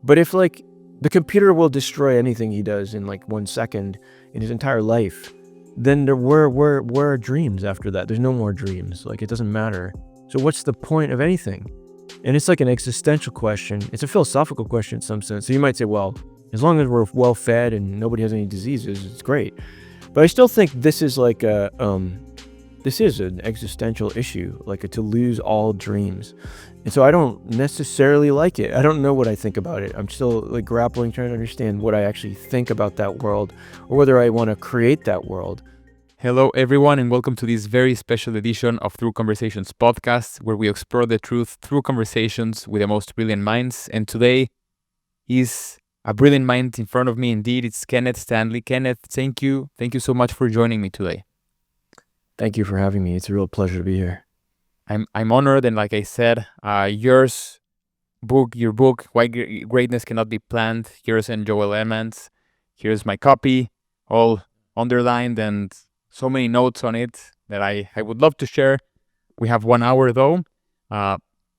But if like the computer will destroy anything he does in like 1 second in his entire life, then where are dreams after that? There's no more dreams. Like, it doesn't matter. So what's the point of anything? And it's like an existential question. It's a philosophical question in some sense. So you might say, well, as long as we're well fed and nobody has any diseases, it's great. But I still think this is like this is an existential issue, like to lose all dreams. And so I don't necessarily like it. I don't know what I think about it. I'm still like grappling, trying to understand what I actually think about that world, or whether I want to create that world. Hello, everyone, and welcome to this very special edition of Through Conversations podcast, where we explore the truth through conversations with the most brilliant minds. And today is a brilliant mind in front of me. Indeed, it's Kenneth Stanley. Kenneth, thank you. Thank you so much for joining me today. Thank you for having me. It's a real pleasure to be here. I'm honored, and like I said, your book, Why Greatness Cannot Be Planned, yours and Joel Emmons. Here's my copy, all underlined and so many notes on it that I would love to share. We have 1 hour though.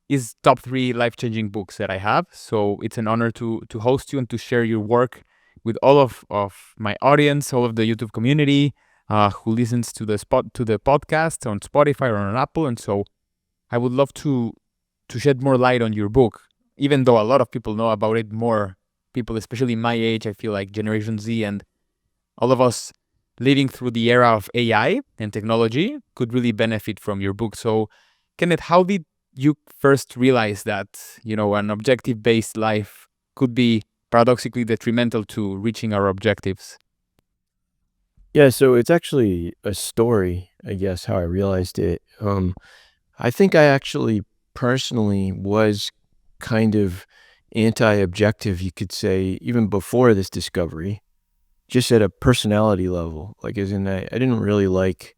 Is top 3 life-changing books that I have. So it's an honor to host you and to share your work with all of my audience, all of the YouTube community who listens to the podcast on Spotify or on Apple. And so I would love to shed more light on your book, even though a lot of people know about it. More people, especially my age, I feel like Generation Z and all of us living through the era of AI and technology could really benefit from your book. So, Kenneth, how did you first realize that, an objective-based life could be paradoxically detrimental to reaching our objectives? Yeah, so it's actually a story, I guess, how I realized it. I think I actually personally was kind of anti-objective, you could say, even before this discovery, just at a personality level. Like, as in, I didn't really like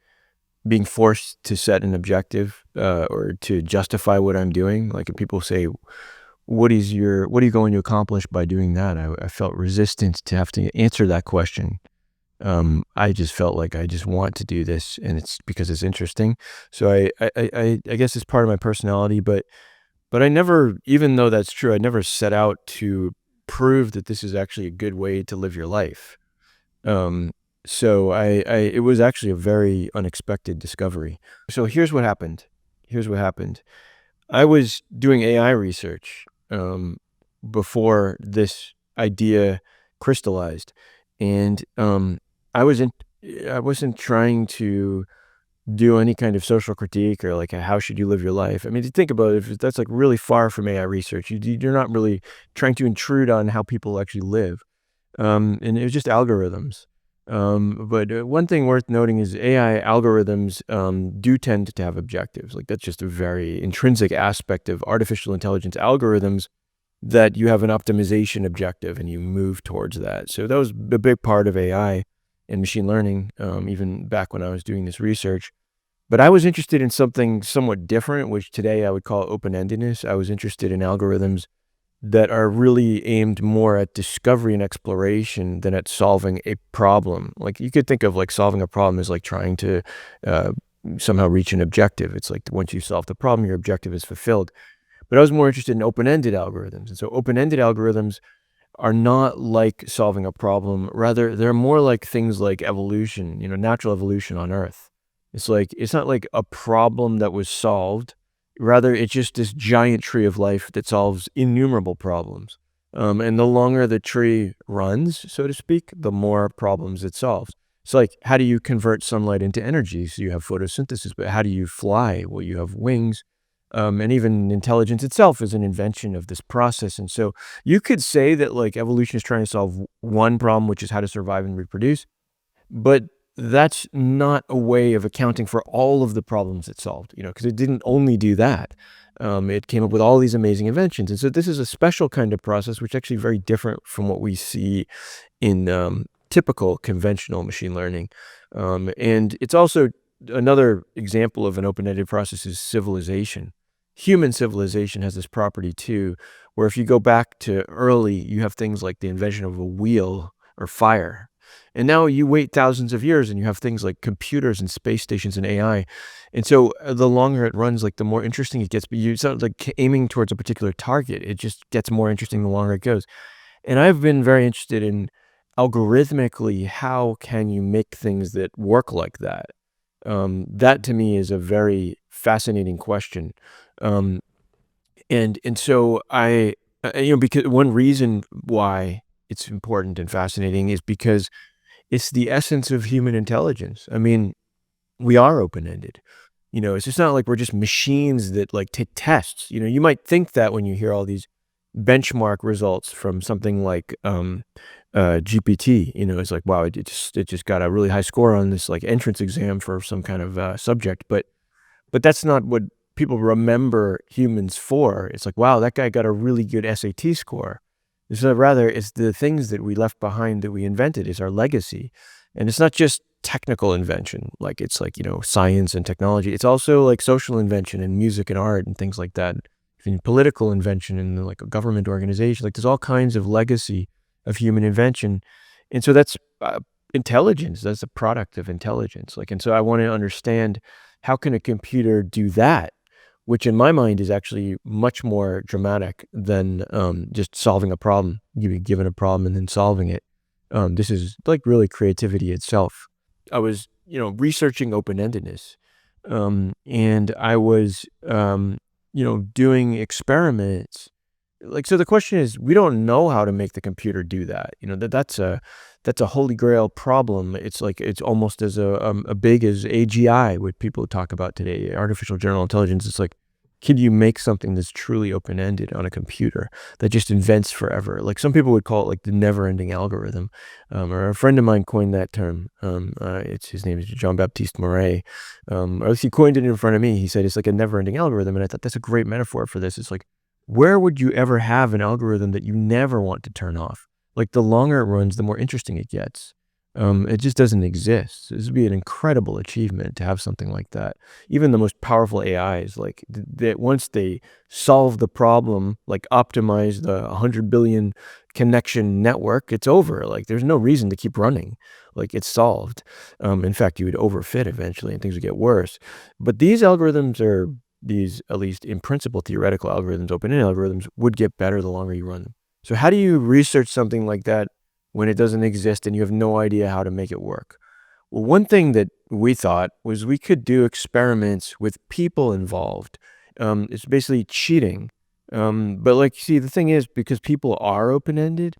being forced to set an objective or to justify what I'm doing. Like, if people say, what are you going to accomplish by doing that? I felt resistant to have to answer that question. I just felt like I just want to do this, and it's because it's interesting. So I guess it's part of my personality, but I never, even though that's true, I never set out to prove that this is actually a good way to live your life. So it was actually a very unexpected discovery. So here's what happened. I was doing AI research before this idea crystallized, and I wasn't trying to do any kind of social critique or like how should you live your life. I mean, to think about it, that's like really far from AI research. You're not really trying to intrude on how people actually live, and it was just algorithms. But one thing worth noting is AI algorithms do tend to have objectives. Like, that's just a very intrinsic aspect of artificial intelligence algorithms, that you have an optimization objective and you move towards that. So that was a big part of AI and machine learning, even back when I was doing this research. But I was interested in something somewhat different, which today I would call open-endedness. I was interested in algorithms that are really aimed more at discovery and exploration than at solving a problem. Like, you could think of like solving a problem as like trying to somehow reach an objective. It's like once you solve the problem, your objective is fulfilled. But I was more interested in open-ended algorithms. And so open-ended algorithms are not like solving a problem. Rather, they're more like things like evolution, natural evolution on Earth. It's like, it's not like a problem that was solved. Rather, it's just this giant tree of life that solves innumerable problems. And the longer the tree runs, so to speak, the more problems it solves. It's like, how do you convert sunlight into energy? So you have photosynthesis, but how do you fly? Well, you have wings. And even intelligence itself is an invention of this process. And so you could say that like evolution is trying to solve one problem, which is how to survive and reproduce, but that's not a way of accounting for all of the problems it solved, because it didn't only do that. It came up with all these amazing inventions. And so this is a special kind of process, which is actually very different from what we see in typical conventional machine learning. And it's also another example of an open-ended process is civilization. Human civilization has this property too, where if you go back to early, you have things like the invention of a wheel or fire. And now you wait thousands of years and you have things like computers and space stations and AI. And so the longer it runs, like the more interesting it gets. But you start like aiming towards a particular target. It just gets more interesting the longer it goes. And I've been very interested in algorithmically, how can you make things that work like that? That to me is a very fascinating question. Um, and so because one reason why it's important and fascinating is because it's the essence of human intelligence. I mean, we are open-ended. It's just not like we're just machines that like take tests. You might think that when you hear all these benchmark results from something like GPT. It's like, wow, it just got a really high score on this like entrance exam for some kind of subject, but that's not what people remember humans for. It's like, wow, that guy got a really good SAT score. So rather, it's the things that we left behind that we invented is our legacy. And it's not just technical invention, like it's like, science and technology. It's also like social invention and music and art and things like that. And political invention and like a government organization. Like there's all kinds of legacy of human invention. And so that's intelligence. That's a product of intelligence. And so I want to understand, how can a computer do that? Which in my mind is actually much more dramatic than just solving a problem. You be given a problem and then solving it. This is like really creativity itself. I was, researching open-endedness, and I was, doing experiments. So the question is, we don't know how to make the computer do that. That's a holy grail problem. It's like, it's almost as a big as AGI, what people talk about today, artificial general intelligence. It's like, can you make something that's truly open-ended on a computer that just invents forever? Like some people would call it like the never-ending algorithm, or a friend of mine coined that term. His name is Jean-Baptiste Murray, or at least he coined it in front of me. He said it's like a never-ending algorithm, and I thought that's a great metaphor for this. It's like, where would you ever have an algorithm that you never want to turn off? Like the longer it runs, the more interesting it gets. It just doesn't exist. This would be an incredible achievement to have something like that. Even the most powerful AIs, like that, once they solve the problem, like optimize the 100 billion connection network, it's over. Like there's no reason to keep running. Like it's solved. In fact, you would overfit eventually and things would get worse. But these algorithms are, these, at least in principle, theoretical algorithms, open-ended algorithms, would get better the longer you run them. So how do you research something like that when it doesn't exist and you have no idea how to make it work? Well, one thing that we thought was we could do experiments with people involved. It's basically cheating. But like, see, the thing is, because people are open-ended,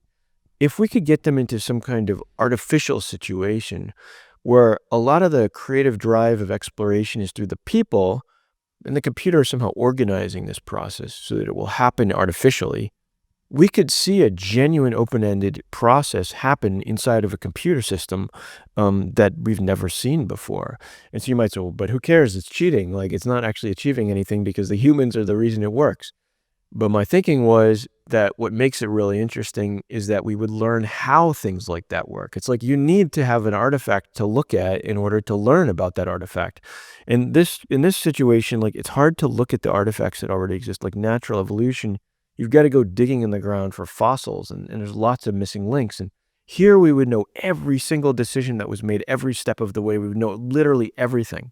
if we could get them into some kind of artificial situation where a lot of the creative drive of exploration is through the people, and the computer is somehow organizing this process so that it will happen artificially, we could see a genuine open-ended process happen inside of a computer system that we've never seen before. And so you might say, well, but who cares? It's cheating. Like, it's not actually achieving anything because the humans are the reason it works. But my thinking was that what makes it really interesting is that we would learn how things like that work. It's like you need to have an artifact to look at in order to learn about that artifact. And in this situation, like, it's hard to look at the artifacts that already exist, like natural evolution. You've got to go digging in the ground for fossils, and there's lots of missing links. And here we would know every single decision that was made every step of the way. We would know literally everything.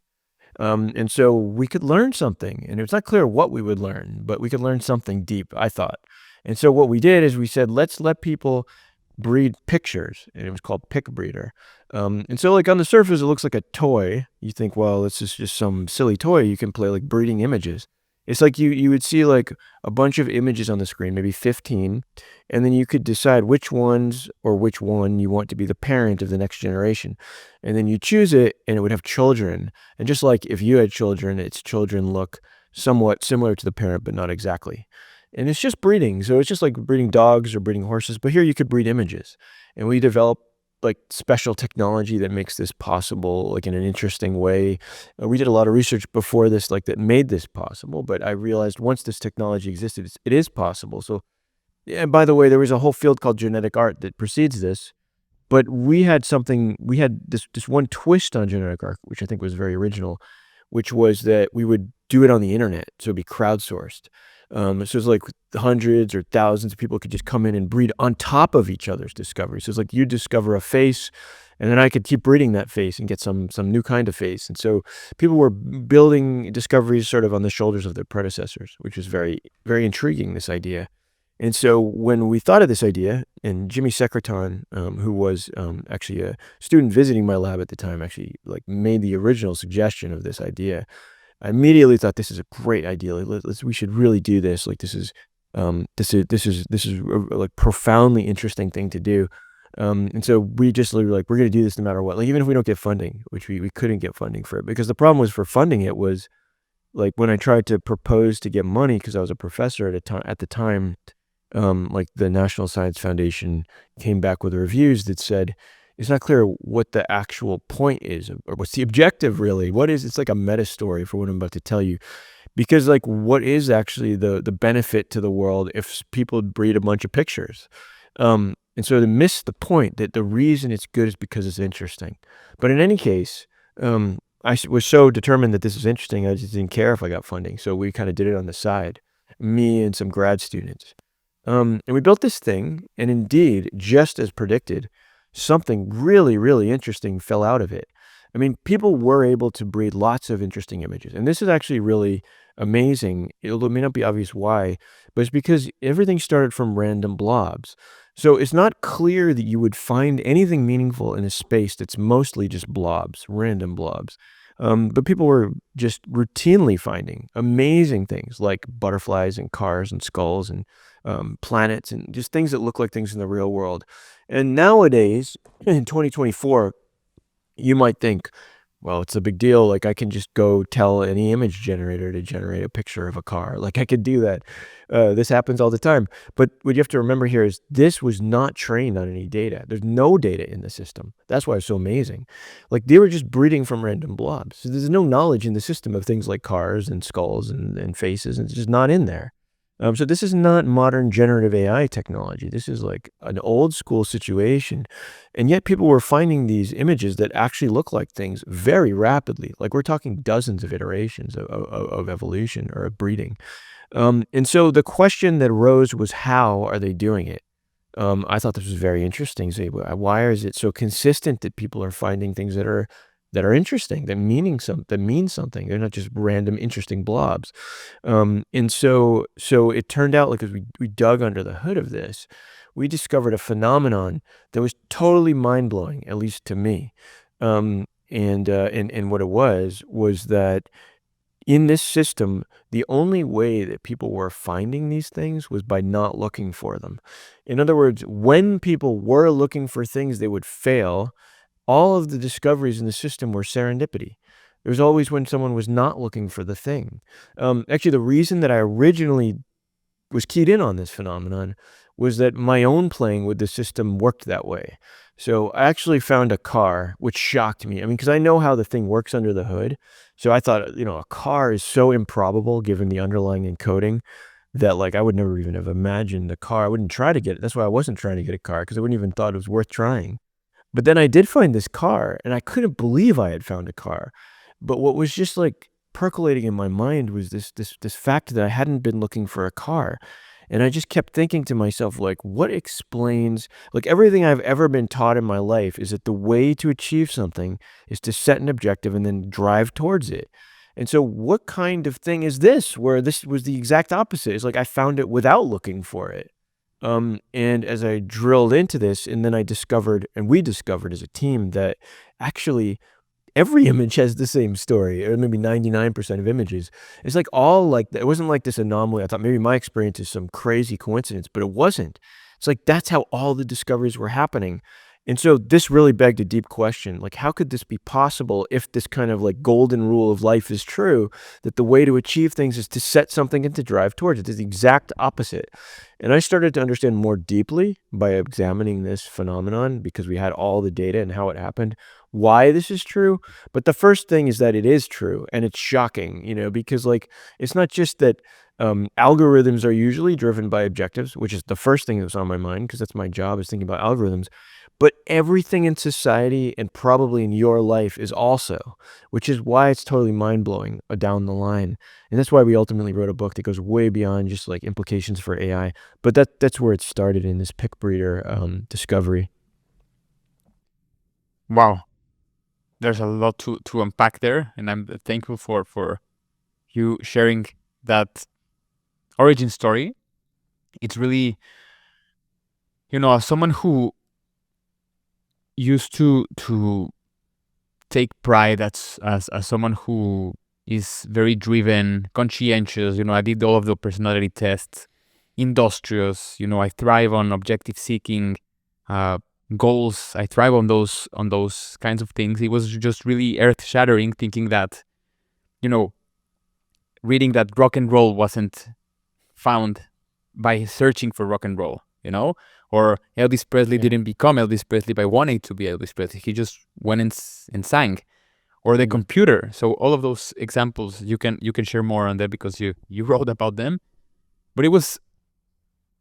And so we could learn something, and it's not clear what we would learn, but we could learn something deep, I thought. And so what we did is we said, let's let people breed pictures, and it was called Pick Breeder. And so like on the surface, it looks like a toy. You think, well, this is just some silly toy. You can play like breeding images. It's like you would see like a bunch of images on the screen, maybe 15, and then you could decide which ones or which one you want to be the parent of the next generation. And then you choose it, and it would have children. And just like if you had children, its children look somewhat similar to the parent, but not exactly. And it's just breeding. So it's just like breeding dogs or breeding horses, but here you could breed images. And we developed like special technology that makes this possible, like in an interesting way. We did a lot of research before this, like that made this possible, but I realized once this technology existed, it is possible. So, and by the way, there was a whole field called genetic art that precedes this, but we had this one twist on genetic art, which I think was very original, which was that we would do it on the internet. So it'd be crowdsourced. So it's like hundreds or thousands of people could just come in and breed on top of each other's discoveries. So it's like you discover a face, and then I could keep breeding that face and get some new kind of face. And so people were building discoveries sort of on the shoulders of their predecessors, which was very, very intriguing, this idea. And so when we thought of this idea, and Jimmy Secretan, who was actually a student visiting my lab at the time, actually like made the original suggestion of this idea, I immediately thought this is a great idea. We should really do this. Like this is a, like profoundly interesting thing to do. And so we just literally like, we're going to do this no matter what. Like even if we don't get funding, which we couldn't get funding for it, because the problem was for funding it was like when I tried to propose to get money, because I was a professor at the time, like the National Science Foundation came back with reviews that said it's not clear what the actual point is or what's the objective really. It's like a meta story for what I'm about to tell you, because like what is actually the benefit to the world if people breed a bunch of pictures? And so they miss the point that the reason it's good is because it's interesting. But in any case, was so determined that this was interesting, I just didn't care if I got funding. So we kind of did it on the side, me and some grad students. And we built this thing, and indeed, just as predicted, something really, really interesting fell out of it. I mean, people were able to breed lots of interesting images, and this is actually really amazing. It may not be obvious why, but it's because everything started from random blobs. So it's not clear that you would find anything meaningful in a space that's mostly just blobs, random blobs. But people were just routinely finding amazing things like butterflies and cars and skulls and planets and just things that look like things in the real world. And nowadays, in 2024, you might think, well, it's a big deal. Like I can just go tell any image generator to generate a picture of a car. Like I could do that. This happens all the time. But what you have to remember here is this was not trained on any data. There's no data in the system. That's why it's so amazing. Like they were just breeding from random blobs. So there's no knowledge in the system of things like cars and skulls and faces. And it's just not in there. So this is not modern generative AI technology. This is like an old school situation. And yet people were finding these images that actually look like things very rapidly. Like we're talking dozens of iterations of evolution or of breeding. And so the question that arose was, how are they doing it? I thought this was very interesting. Say, why is it so consistent that people are finding things that are interesting, that mean something? They're not just random interesting blobs. And so it turned out, like, as we dug under the hood of this, we discovered a phenomenon that was totally mind blowing, at least to me. And what it was that in this system, the only way that people were finding these things was by not looking for them. In other words, when people were looking for things, they would fail. All of the discoveries in the system were serendipity. There was always when someone was not looking for the thing. Actually, the reason that I originally was keyed in on this phenomenon was that my own playing with the system worked that way. So I actually found a car, which shocked me. I mean, because I know how the thing works under the hood. So I thought, a car is so improbable given the underlying encoding that, like, I would never even have imagined a car. I wouldn't try to get it. That's why I wasn't trying to get a car, because I wouldn't even thought it was worth trying. But then I did find this car, and I couldn't believe I had found a car. But what was just like percolating in my mind was this fact that I hadn't been looking for a car. And I just kept thinking to myself, like, what explains, like, everything I've ever been taught in my life is that the way to achieve something is to set an objective and then drive towards it. And so what kind of thing is this, where this was the exact opposite? It's like I found it without looking for it. And as I drilled into this, and then I discovered, and we discovered as a team, that actually every image has the same story, or maybe 99% of images. It's like all like, it wasn't like this anomaly. I thought maybe my experience is some crazy coincidence, but it wasn't. It's like, that's how all the discoveries were happening. And so this really begged a deep question, like, how could this be possible if this kind of like golden rule of life is true, that the way to achieve things is to set something and to drive towards it? It's the exact opposite. And I started to understand more deeply by examining this phenomenon, because we had all the data and how it happened, why this is true. But the first thing is that it is true, and it's shocking, because like, it's not just that algorithms are usually driven by objectives, which is the first thing that was on my mind, because that's my job, is thinking about algorithms. but everything in society and probably in your life is also, which is why it's totally mind-blowing down the line. And that's why we ultimately wrote a book that goes way beyond just like implications for AI. But that's where it started, in this pick breeder discovery. Wow, there's a lot to unpack there, and I'm thankful for you sharing that origin story. It's really, as someone who used to take pride as someone who is very driven, conscientious. I did all of the personality tests, industrious. I thrive on objective seeking, goals. I thrive on those kinds of things. It was just really earth shattering thinking that, reading that rock and roll wasn't found by searching for rock and roll. Or Elvis Presley Yeah. didn't become Elvis Presley by wanting to be Elvis Presley. He just went and sang. Or the Yeah. computer. So all of those examples, you can share more on that because you wrote about them. But it was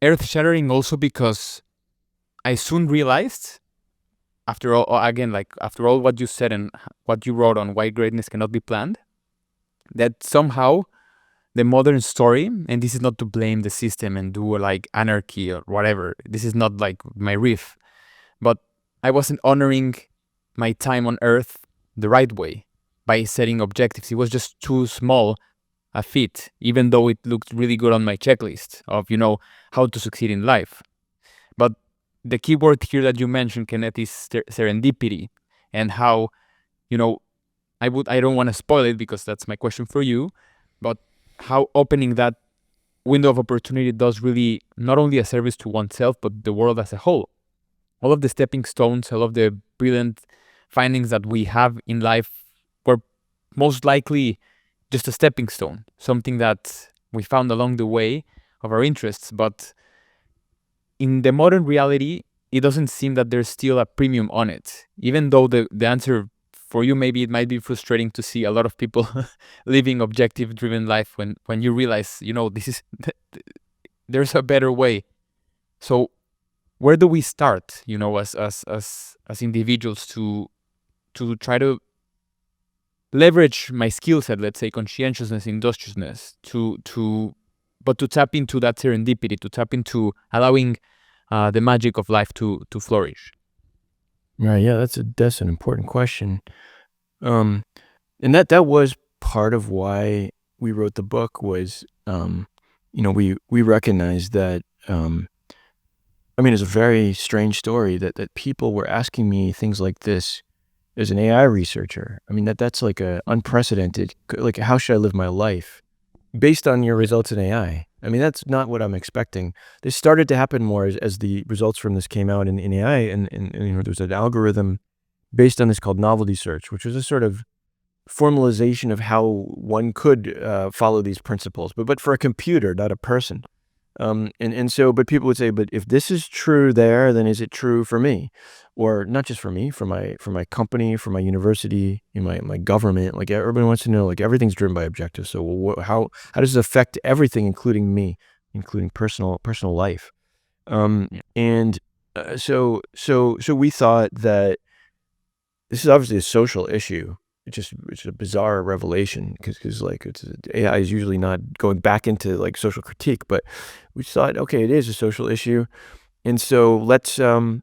earth shattering also because I soon realized, after all what you said and what you wrote on why greatness cannot be planned, that somehow the modern story, and this is not to blame the system and do like anarchy or whatever. This is not like my riff, but I wasn't honoring my time on Earth the right way by setting objectives. It was just too small a feat, even though it looked really good on my checklist of, how to succeed in life. But the key word here that you mentioned, Kenneth, is serendipity, and how, I don't want to spoil it because that's my question for you, but how opening that window of opportunity does really not only a service to oneself, but the world as a whole. All of the stepping stones, all of the brilliant findings that we have in life were most likely just a stepping stone, something that we found along the way of our interests. But in the modern reality, it doesn't seem that there's still a premium on it, even though the answer for you, maybe it might be frustrating to see a lot of people living objective driven life when you realize, this is there's a better way. So where do we start, as individuals to try to leverage my skill set, let's say conscientiousness, industriousness, but to tap into that serendipity, to tap into allowing the magic of life to flourish? Right. Yeah, that's an important question. And that was part of why we wrote the book. Was we recognized that, it's a very strange story that people were asking me things like this as an AI researcher. That's like a unprecedented, like, how should I live my life based on your results in AI? That's not what I'm expecting. This started to happen more as the results from this came out in AI, and there's an algorithm based on this called novelty search, which was a sort of formalization of how one could follow these principles, but for a computer, not a person. But people would say, but if this is true there, then is it true for me? Or not just for me, for my company, for my university, my government. Like, everybody wants to know, like, everything's driven by objectives. So how does it affect everything, including me, including personal life? Yeah. And so we thought that this is obviously a social issue. It's a bizarre revelation because like, AI is usually not going back into like social critique, but we thought, okay, it is a social issue, and so let's try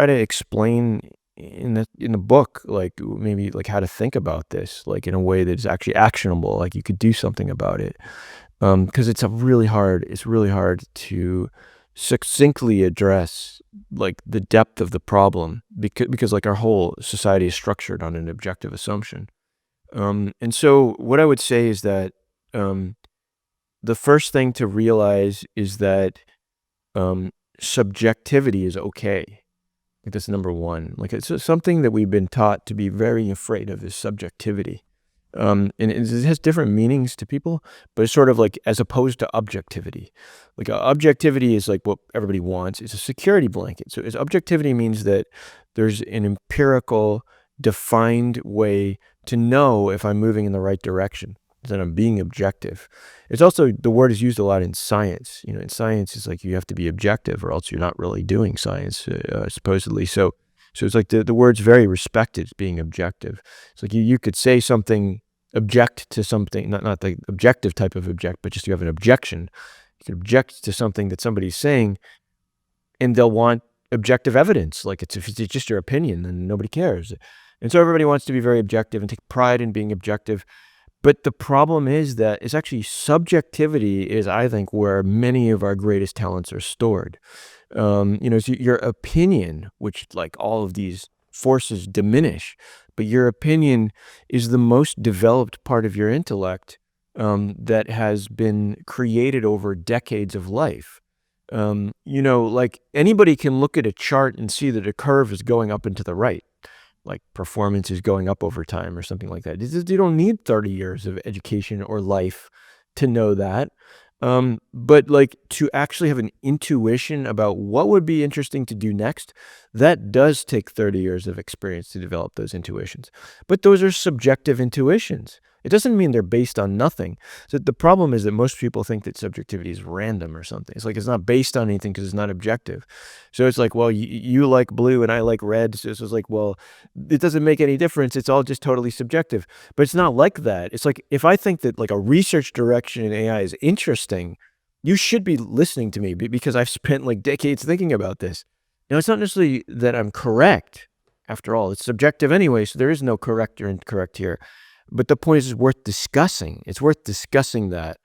to explain in the book, like, maybe like how to think about this, like, in a way that's actually actionable, like you could do something about it. Because it's really hard to succinctly address like the depth of the problem, because like our whole society is structured on an objective assumption. And so what I would say is that, um, the first thing to realize is that, um, subjectivity is okay. Like, that's number one. Like, it's something that we've been taught to be very afraid of, is subjectivity. And it has different meanings to people, but it's sort of like, as opposed to objectivity. Like, objectivity is like what everybody wants. It's a security blanket. So objectivity means that there's an empirical, defined way to know if I'm moving in the right direction. that I'm being objective. It's also, the word is used a lot in science. In science, it's like you have to be objective or else you're not really doing science, supposedly. So it's like the word's very respected, being objective. It's like you could say something, object to something, not the objective type of object, but just you have an objection. You could object to something that somebody's saying, and they'll want objective evidence. Like if it's just your opinion, then nobody cares. And so everybody wants to be very objective and take pride in being objective. But the problem is that it's actually subjectivity is, I think, where many of our greatest talents are stored. So your opinion, which like all of these forces diminish, but your opinion is the most developed part of your intellect that has been created over decades of life. Like anybody can look at a chart and see that a curve is going up and to the right, like performance is going up over time or something like that. You don't need 30 years of education or life to know that. But like to actually have an intuition about what would be interesting to do next, that does take 30 years of experience to develop those intuitions. But those are subjective intuitions. It doesn't mean they're based on nothing. So the problem is that most people think that subjectivity is random or something. It's like it's not based on anything because it's not objective. So it's like, well, you like blue and I like red. So it's like, well, it doesn't make any difference. It's all just totally subjective. But it's not like that. It's like if I think that like a research direction in AI is interesting, you should be listening to me because I've spent like decades thinking about this. It's not necessarily that I'm correct. After all, it's subjective anyway, so there is no correct or incorrect here. But the point is, it's worth discussing. It's worth discussing that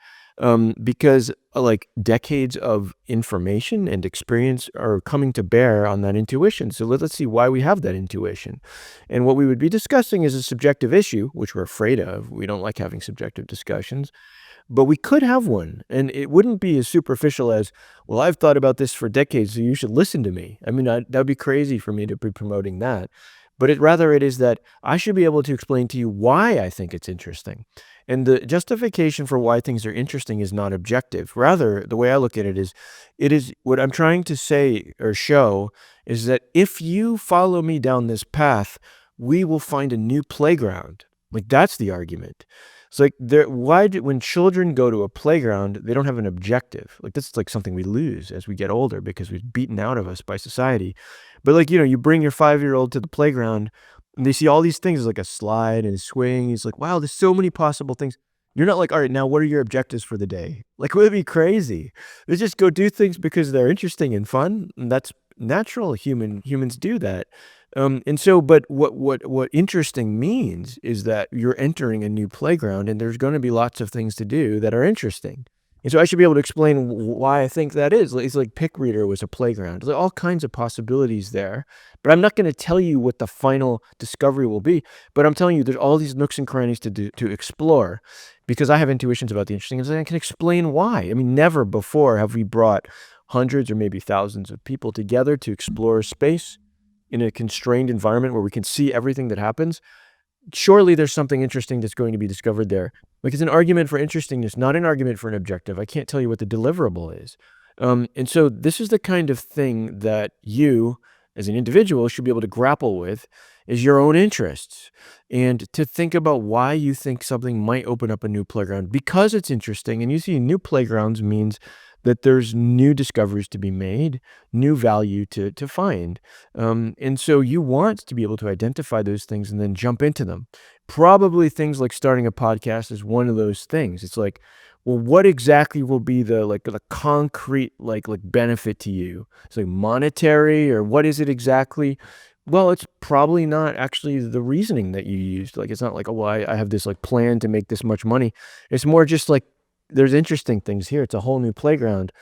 because like decades of information and experience are coming to bear on that intuition. So let's see why we have that intuition. And what we would be discussing is a subjective issue, which we're afraid of. We don't like having subjective discussions. But we could have one, and it wouldn't be as superficial as, well, I've thought about this for decades, so you should listen to me. I mean, that would be crazy for me to be promoting that. But it is that I should be able to explain to you why I think it's interesting. And the justification for why things are interesting is not objective. Rather, the way I look at it is what I'm trying to say or show is that if you follow me down this path, we will find a new playground. Like that's the argument. It's like when children go to a playground, they don't have an objective. Like that's like something we lose as we get older because we've beaten out of us by society. But like, you bring your 5-year-old to the playground and they see all these things like a slide and a swing. He's like, wow, there's so many possible things. You're not like, all right, now what are your objectives for the day? Like, would it be crazy? They just go do things because they're interesting and fun. And that's natural. Humans do that. But what interesting means is that you're entering a new playground and there's going to be lots of things to do that are interesting. And so I should be able to explain why I think that is. It's like Pick Reader was a playground. There's all kinds of possibilities there. But I'm not going to tell you what the final discovery will be. But I'm telling you there's all these nooks and crannies to explore because I have intuitions about the interesting and I can explain why. I mean, never before have we brought hundreds or maybe thousands of people together to explore space in a constrained environment where we can see everything that happens. Surely there's something interesting that's going to be discovered there. Like it's an argument for interestingness, not an argument for an objective. I can't tell you what the deliverable is. And so this is the kind of thing that you, as an individual, should be able to grapple with is your own interests and to think about why you think something might open up a new playground because it's interesting. And you see new playgrounds means that there's new discoveries to be made, new value to find. And so you want to be able to identify those things and then jump into them. Probably things like starting a podcast is one of those things. It's like, well, what exactly will be the concrete like benefit to you? It's like monetary or what is it exactly? Well, it's probably not actually the reasoning that you used. Like, it's not like, oh, well, I have this like plan to make this much money. It's more just like, there's interesting things here. It's a whole new playground.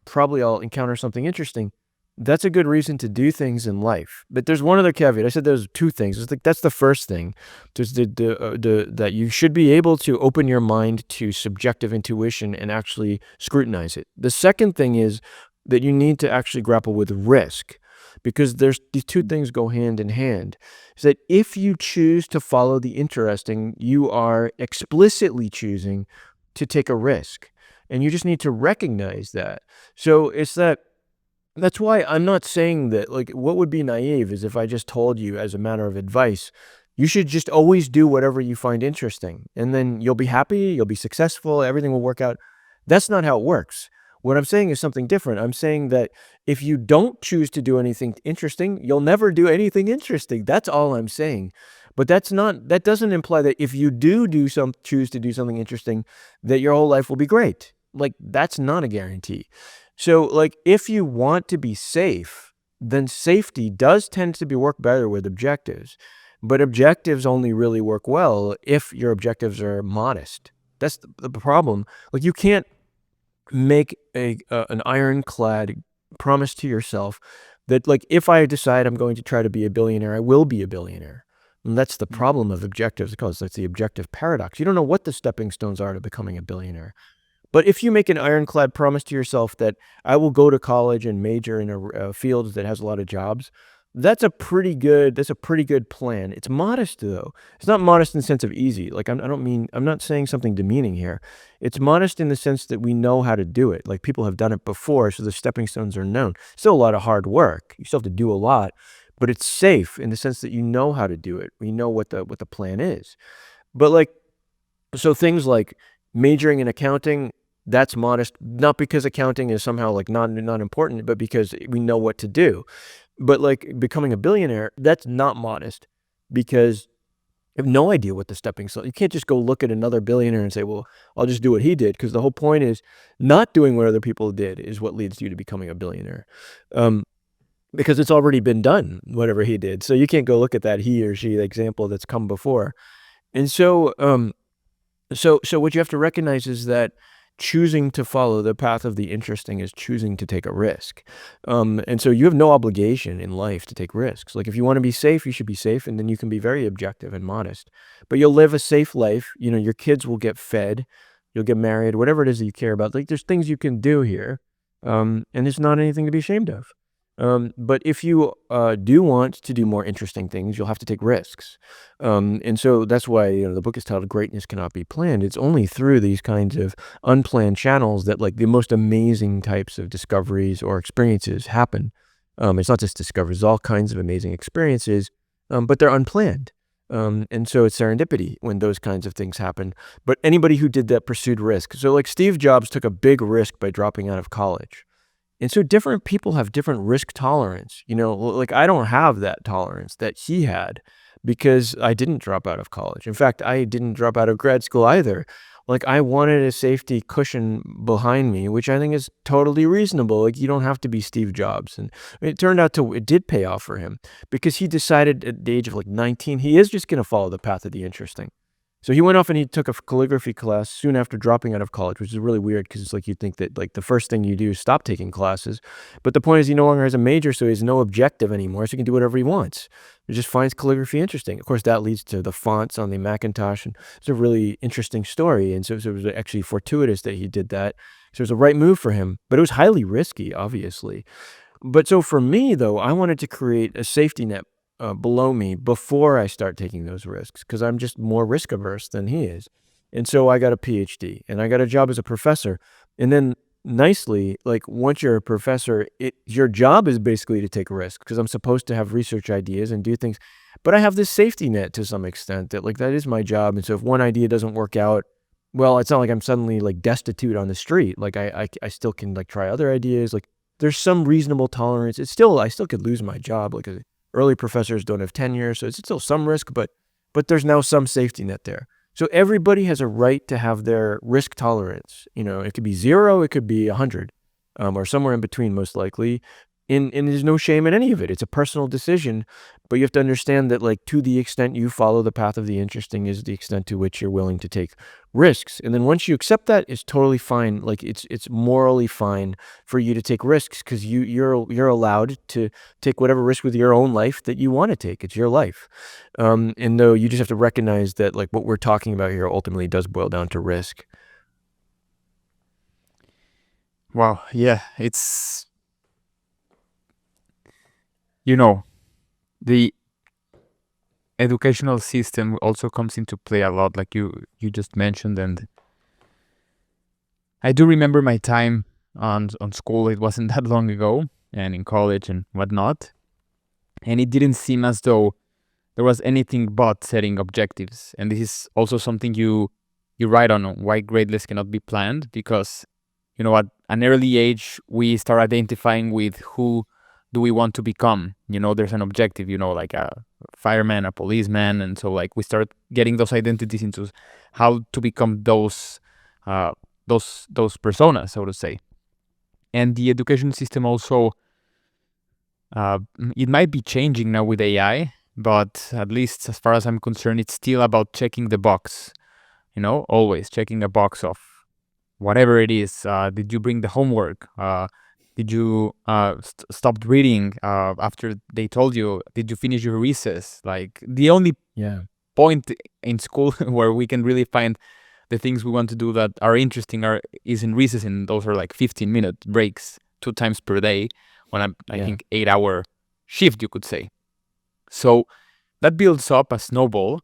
Probably I'll encounter something interesting. That's a good reason to do things in life. But there's one other caveat. I said there's two things. It's like that's the first thing. There's that you should be able to open your mind to subjective intuition and actually scrutinize it. The second thing is that you need to actually grapple with risk because these two things go hand in hand. Is that if you choose to follow the interesting, you are explicitly choosing to take a risk, and you just need to recognize that. So that's why I'm not saying that, like, what would be naive is if I just told you as a matter of advice, You should just always do whatever you find interesting, and then you'll be happy, you'll be successful, everything will work out. That's not how it works. What I'm saying is something different. I'm saying that if you don't choose to do anything interesting, you'll never do anything interesting. That's all I'm saying. But that doesn't imply that if you choose to do something interesting, that your whole life will be great. Like, that's not a guarantee. So, like, if you want to be safe, then safety does tend to work better with objectives. But objectives only really work well if your objectives are modest. That's the problem. Like, you can't make an ironclad promise to yourself that, like, if I decide I'm going to try to be a billionaire, I will be a billionaire. And that's the problem of objectives, because that's the objective paradox. You don't know what the stepping stones are to becoming a billionaire. But if you make an ironclad promise to yourself that I will go to college and major in a field that has a lot of jobs, that's a pretty good plan. It's modest, though. It's not modest in the sense of easy. Like, I'm not saying something demeaning here. It's modest in the sense that we know how to do it. Like, people have done it before, so the stepping stones are known. Still a lot of hard work. You still have to do a lot, but it's safe in the sense that you know how to do it. We know what the plan is. But, like, so things like majoring in accounting, that's modest, not because accounting is somehow like not important, but because we know what to do. But like becoming a billionaire, that's not modest, because you have no idea what the stepping stone. You can't just go look at another billionaire and say, well, I'll just do what he did, because the whole point is not doing what other people did is what leads you to becoming a billionaire. Because it's already been done, whatever he did. So you can't go look at that he or she example that's come before. And so what you have to recognize is that choosing to follow the path of the interesting is choosing to take a risk. And so you have no obligation in life to take risks. Like, if you want to be safe, you should be safe, and then you can be very objective and modest. But you'll live a safe life. You know, your kids will get fed, you'll get married, whatever it is that you care about. Like, there's things you can do here, and there's not anything to be ashamed of. But if you do want to do more interesting things, you'll have to take risks. And so that's why, you know, the book is titled Greatness Cannot Be Planned. It's only through these kinds of unplanned channels that, like, the most amazing types of discoveries or experiences happen. It's not just discoveries, all kinds of amazing experiences, but they're unplanned. And so it's serendipity when those kinds of things happen. But anybody who did that pursued risk. So, like, Steve Jobs took a big risk by dropping out of college. And so different people have different risk tolerance. You know, like, I don't have that tolerance that he had, because I didn't drop out of college. In fact, I didn't drop out of grad school either. Like, I wanted a safety cushion behind me, which I think is totally reasonable. Like, you don't have to be Steve Jobs. And it turned out it did pay off for him, because he decided at the age of like 19, he is just going to follow the path of the interesting. So he went off and he took a calligraphy class soon after dropping out of college, which is really weird, because it's like, you'd think that, like, the first thing you do is stop taking classes. But the point is, he no longer has a major, so he has no objective anymore, so he can do whatever he wants. He just finds calligraphy interesting. Of course, that leads to the fonts on the Macintosh, and it's a really interesting story. And so it was actually fortuitous that he did that. So it was a right move for him, but it was highly risky, obviously. But so for me, though, I wanted to create a safety net below me before I start taking those risks, because I'm just more risk averse than he is. And so I got a PhD and I got a job as a professor. And then nicely, like, once you're a professor, your job is basically to take risks, because I'm supposed to have research ideas and do things. But I have this safety net to some extent that, like, that is my job. And so if one idea doesn't work out, well, it's not like I'm suddenly like destitute on the street. Like, I still can, like, try other ideas. Like, there's some reasonable tolerance. I still could lose my job. Like, early professors don't have tenure, so it's still some risk, but there's now some safety net there. So everybody has a right to have their risk tolerance. You know, it could be 0, it could be 100, or somewhere in between, most likely. And there's no shame in any of it. It's a personal decision, but you have to understand that, like, to the extent you follow the path of the interesting is the extent to which you're willing to take risks. And then once you accept that, it's totally fine. Like, it's morally fine for you to take risks, because you're allowed to take whatever risk with your own life that you want to take. It's your life. And though you just have to recognize that, like, what we're talking about here ultimately does boil down to risk. Wow. Yeah, it's, you know, the educational system also comes into play a lot, like you just mentioned. And I do remember my time on school. It wasn't that long ago, and in college and whatnot. And it didn't seem as though there was anything but setting objectives. And this is also something you write on why greatness cannot be planned, because at an early age we start identifying with who do we want to become. There's an objective, like a fireman, a policeman, and so like we start getting those identities into how to become those personas, so to say. And the education system also, it might be changing now with AI, but at least as far as I'm concerned, it's still about checking the box. Always checking a box of whatever it is. Did you bring the homework? Did you stop reading after they told you? Did you finish your recess? Like, the only Yeah. point in school where we can really find the things we want to do that are interesting is in recess, and those are like 15-minute breaks 2 times per day on I Yeah. think 8-hour shift, you could say. So that builds up a snowball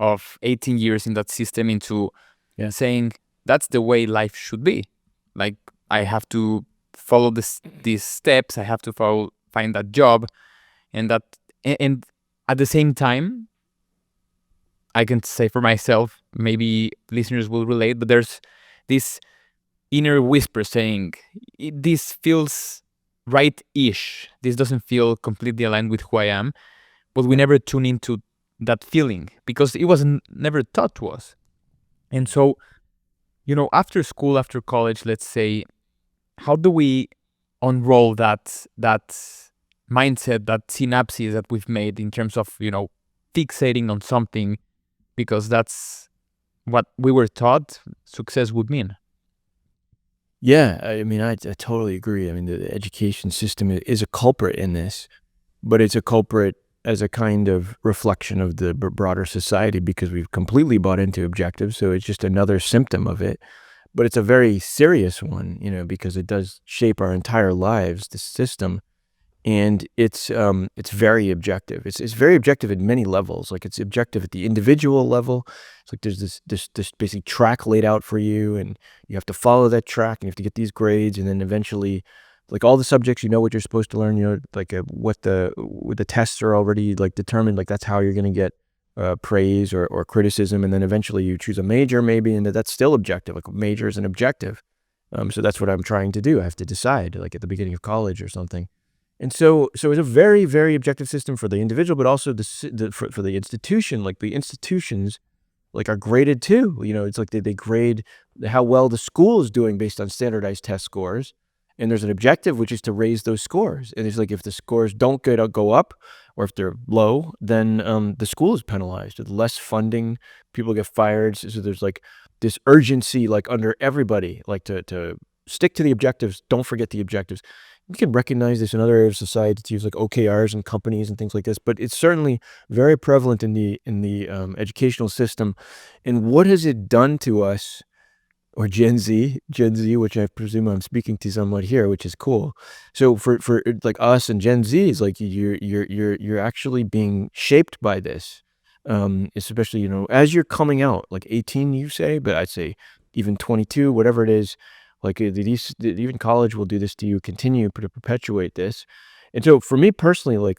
of 18 years in that system into Yeah. saying that's the way life should be. Like, I have to follow these steps. I have to find that job, and at the same time, I can say for myself, maybe listeners will relate, but there's this inner whisper saying, this feels right-ish. This doesn't feel completely aligned with who I am, but we never tune into that feeling because it was never taught to us. And so, after school, after college, let's say, how do we unroll that mindset, that synapses that we've made in terms of, fixating on something because that's what we were taught success would mean? Yeah, I mean, I totally agree. I mean, the education system is a culprit in this, but it's a culprit as a kind of reflection of the broader society because we've completely bought into objectives. So it's just another symptom of it. But it's a very serious one, because it does shape our entire lives, this system. And it's very objective. It's very objective at many levels. Like, it's objective at the individual level. It's like there's this basic track laid out for you, and you have to follow that track, and you have to get these grades, and then eventually, like, all the subjects, what you're supposed to learn, like what the tests are already like determined. Like, that's how you're going to get praise or criticism, and then eventually you choose a major maybe, and that's still objective. Like, major is an objective. So that's what I'm trying to do. I have to decide, like, at the beginning of college or something. And so it's a very, very objective system for the individual, but also for the institution. Like, the institutions, like, are graded too. It's like they grade how well the school is doing based on standardized test scores. And there's an objective, which is to raise those scores. And it's like, if the scores don't go up, or if they're low, then the school is penalized with less funding. People get fired. So there's like this urgency, like, under everybody, like, to stick to the objectives. Don't forget the objectives. We can recognize this in other areas of society, to use like OKRs and companies and things like this, but it's certainly very prevalent in the educational system. And what has it done to us, or Gen Z, which I presume I'm speaking to somewhat here, which is cool. So for like us and Gen Zs, like, you're actually being shaped by this, especially as you're coming out, like 18, you say, but I'd say even 22, whatever it is. Like, even college will do this to you, continue to perpetuate this. And so for me personally,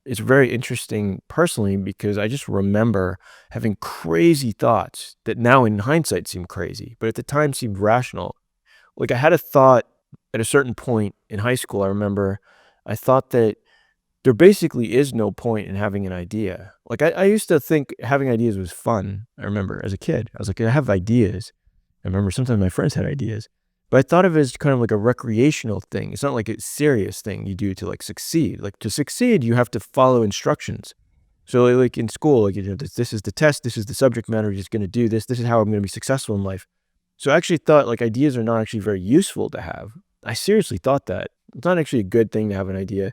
it's very interesting personally, because I just remember having crazy thoughts that now in hindsight seem crazy, but at the time seemed rational. Like, I had a thought at a certain point in high school. I remember I thought that there basically is no point in having an idea. Like, I used to think having ideas was fun. I remember as a kid, I was like, I have ideas. I remember sometimes my friends had ideas, but I thought of it as kind of like a recreational thing. It's not like a serious thing you do to, like, succeed. Like, to succeed, you have to follow instructions. So, like, in school, like, this is the test, this is the subject matter, you're just going to do this. This is how I'm going to be successful in life. So I actually thought, like, ideas are not actually very useful to have. I seriously thought that. It's not actually a good thing to have an idea.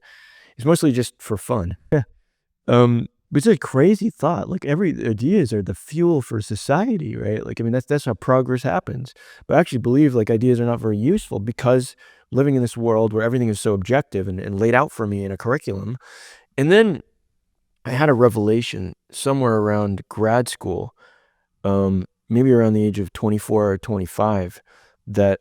It's mostly just for fun. But it's a crazy thought. Like, every ideas are the fuel for society, right? Like, I mean, that's how progress happens. But I actually believe, like, ideas are not very useful because living in this world where everything is so objective and laid out for me in a curriculum. And then I had a revelation somewhere around grad school, maybe around the age of 24 or 25, that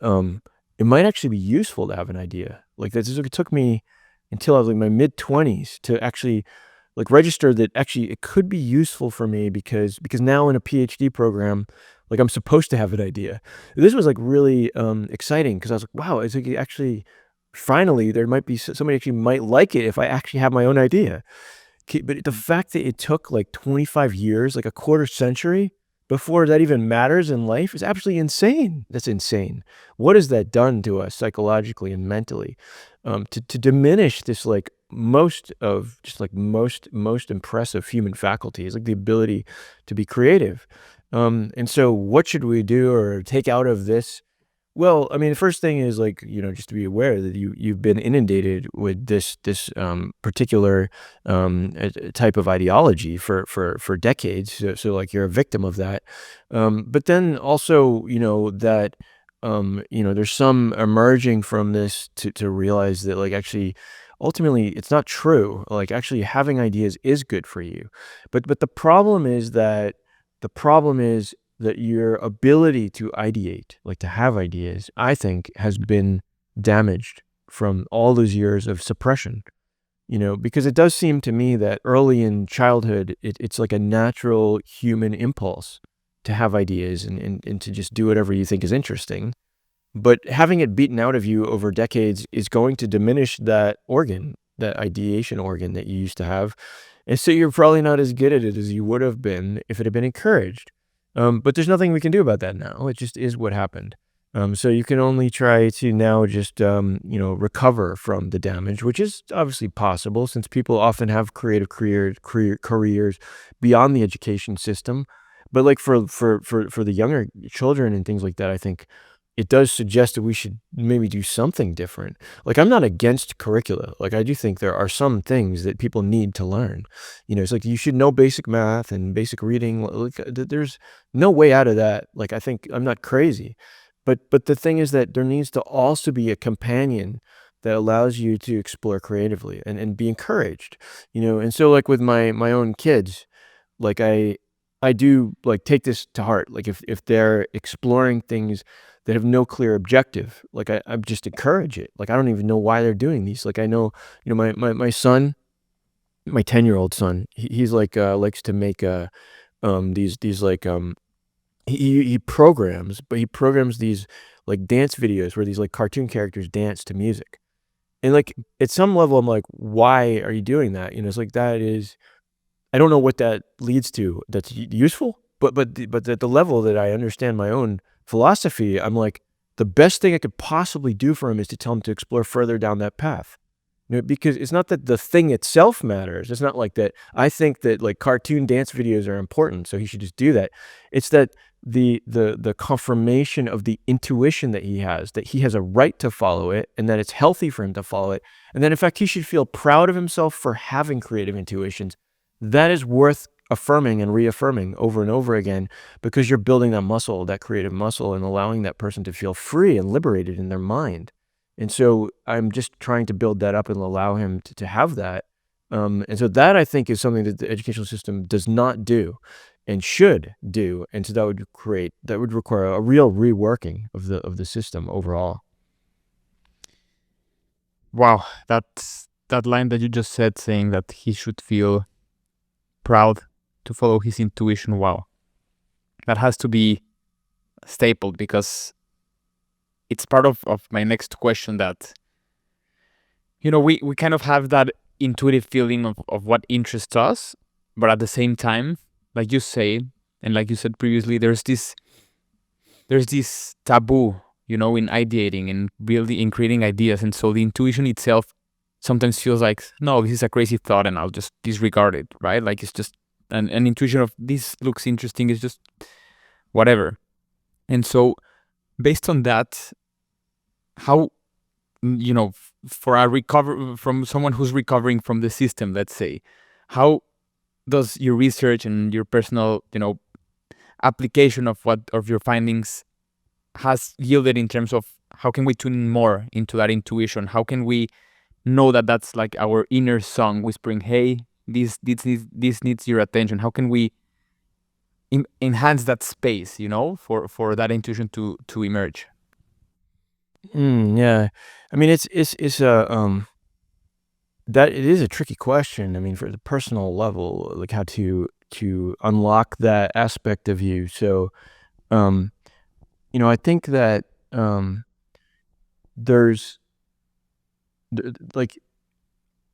it might actually be useful to have an idea. Like, it took me until I was like my mid-20s to actually, like register that actually it could be useful for me because now in a PhD program, like I'm supposed to have an idea. This was like really exciting because I was like, wow, it's like actually finally there might be somebody actually might like it if I actually have my own idea. But the fact that it took like 25 years, like a quarter century before that even matters in life is absolutely insane. That's insane. What has that done to us psychologically and mentally? To diminish this like most impressive human faculties, like the ability to be creative. And so what should we do or take out of this? Well, I mean, the first thing is like, just to be aware that you've been inundated with this particular type of ideology for decades. So like you're a victim of that. But then also, that there's some emerging from this to realize that like actually ultimately it's not true. Like actually having ideas is good for you. But the problem is that your ability to ideate, like to have ideas, I think has been damaged from all those years of suppression, because it does seem to me that early in childhood, it's like a natural human impulse to have ideas and to just do whatever you think is interesting. But having it beaten out of you over decades is going to diminish that organ, that ideation organ that you used to have. And so you're probably not as good at it as you would have been if it had been encouraged. But there's nothing we can do about that now. It just is what happened. So you can only try to now just, recover from the damage, which is obviously possible since people often have creative careers beyond the education system. But like for the younger children and things like that, I think it does suggest that we should maybe do something different. Like, I'm not against curricula. Like, I do think there are some things that people need to learn. It's like you should know basic math and basic reading. Like, there's no way out of that. Like, I think I'm not crazy. But the thing is that there needs to also be a companion that allows you to explore creatively and be encouraged. And so like with my own kids, like I do like take this to heart. Like if they're exploring things that have no clear objective, like I just encourage it. Like I don't even know why they're doing these. Like I know, my son, my 10-year-old son, he's like likes to make these like he programs, but he programs these like dance videos where these like cartoon characters dance to music. And like at some level I'm like, why are you doing that? It's like that is I don't know what that leads to that's useful, but at the level that I understand my own philosophy, I'm like, the best thing I could possibly do for him is to tell him to explore further down that path. Because it's not that the thing itself matters. It's not like that. I think that like cartoon dance videos are important, so he should just do that. It's that the confirmation of the intuition that he has a right to follow it, and that it's healthy for him to follow it, and that in fact he should feel proud of himself for having creative intuitions. That is worth affirming and reaffirming over and over again because you're building that muscle, that creative muscle, and allowing that person to feel free and liberated in their mind. And so I'm just trying to build that up and allow him to have that. And so that I think is something that the educational system does not do and should do. And so that would require a real reworking of the system overall. Wow, that line that you just said, saying that he should feel proud to follow his intuition. Wow, that has to be stapled because it's part of my next question that, we kind of have that intuitive feeling of what interests us, but at the same time, like you say, and like you said previously, there's this taboo, in ideating and building and creating ideas. And so the intuition itself sometimes feels like, no, this is a crazy thought and I'll just disregard it, right? Like it's just an intuition of this looks interesting, is just whatever. And so based on that, how, for a recover from someone who's recovering from the system, let's say, how does your research and your personal, application of your findings has yielded in terms of how can we tune more into that intuition? How can we know that that's like our inner song whispering, hey, this needs your attention? How can we enhance that space, for that intuition to emerge? Yeah. I mean, it's That it is a tricky question. I mean, for the personal level, like how to unlock that aspect of you. So, um, I think that there's like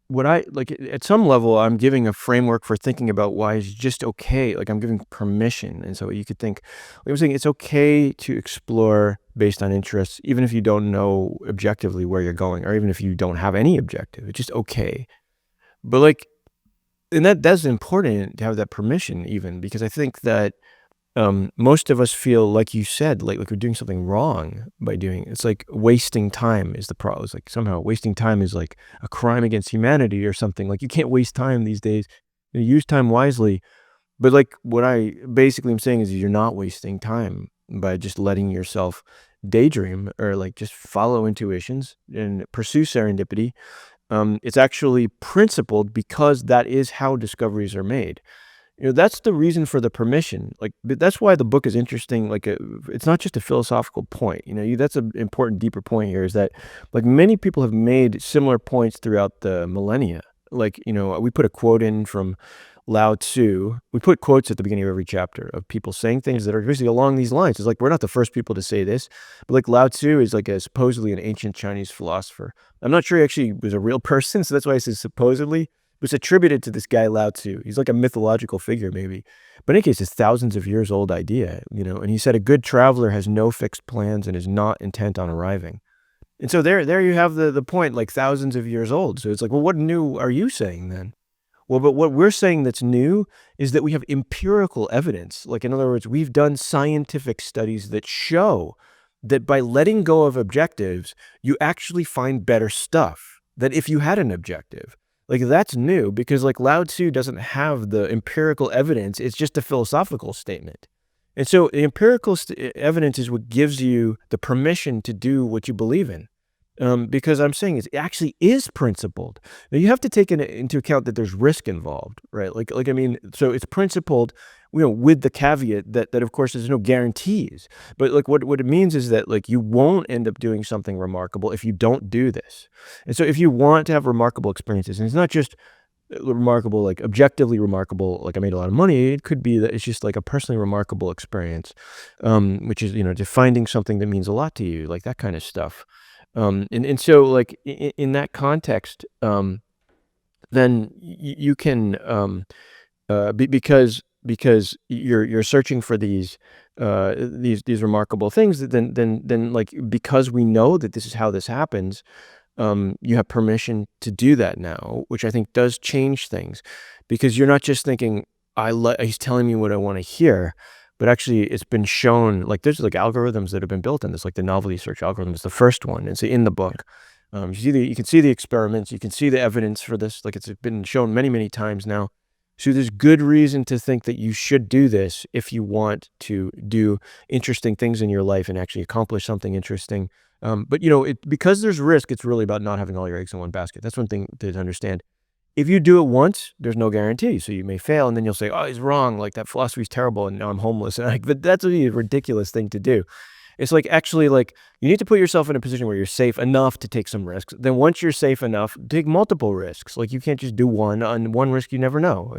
what I like at some level, I'm giving a framework for thinking about why it's just okay. Like I'm giving permission, and so you could think, like I'm saying, it's okay to explore based on interests, even if you don't know objectively where you're going, or even if you don't have any objective. It's just okay. But like, and that's important to have that permission, even because I think that most of us feel like you said, like we're doing something wrong by doing it. It's like wasting time is the problem. It's like somehow wasting time is like a crime against humanity or something. Like you can't waste time these days. You use time wisely. But like what I basically am saying is you're not wasting time by just letting yourself daydream or like just follow intuitions and pursue serendipity. It's actually principled because that is how discoveries are made. That's the reason for the permission. Like, that's why the book is interesting. Like, it's not just a philosophical point. That's an important, deeper point here. Is that like many people have made similar points throughout the millennia. Like, we put a quote in from Lao Tzu. We put quotes at the beginning of every chapter of people saying things that are basically along these lines. It's like we're not the first people to say this, but like Lao Tzu is like supposedly an ancient Chinese philosopher. I'm not sure he actually was a real person, so that's why I say supposedly was attributed to this guy Lao Tzu. He's like a mythological figure, maybe. But in any case, it's thousands of years old idea, and he said a good traveler has no fixed plans and is not intent on arriving. And so there you have the point, like thousands of years old. So it's like, well, what new are you saying then? Well, but what we're saying that's new is that we have empirical evidence. Like, in other words, we've done scientific studies that show that by letting go of objectives, you actually find better stuff than if you had an objective. Like, that's new because, like, Lao Tzu doesn't have the empirical evidence. It's just a philosophical statement. And so the empirical evidence is what gives you the permission to do what you believe in. Because I'm saying it actually is principled. Now you have to take into account that there's risk involved, right? I mean, so it's principled, with the caveat that of course there's no guarantees. But like what it means is that like you won't end up doing something remarkable if you don't do this. And so if you want to have remarkable experiences, and it's not just remarkable, like objectively remarkable, like I made a lot of money. It could be that it's just like a personally remarkable experience, which is just finding something that means a lot to you, like that kind of stuff. And so like in that context, then you can because you're searching for these remarkable things. Then like because we know that this is how this happens, you have permission to do that now, which I think does change things, because you're not just thinking he's telling me what I want to hear. But actually, it's been shown, like there's like algorithms that have been built in this, like the novelty search algorithm is the first one. And so in the book, you can see the experiments, you can see the evidence for this. Like it's been shown many, many times now. So there's good reason to think that you should do this if you want to do interesting things in your life and actually accomplish something interesting. But because there's risk, it's really about not having all your eggs in one basket. That's one thing to understand. If you do it once, there's no guarantee. So you may fail, and then you'll say, "Oh, he's wrong. Like that philosophy is terrible, and now I'm homeless." And but that's a ridiculous thing to do. It's like actually like you need to put yourself in a position where you're safe enough to take some risks. Then once you're safe enough, take multiple risks. Like you can't just do one. On one risk, you never know.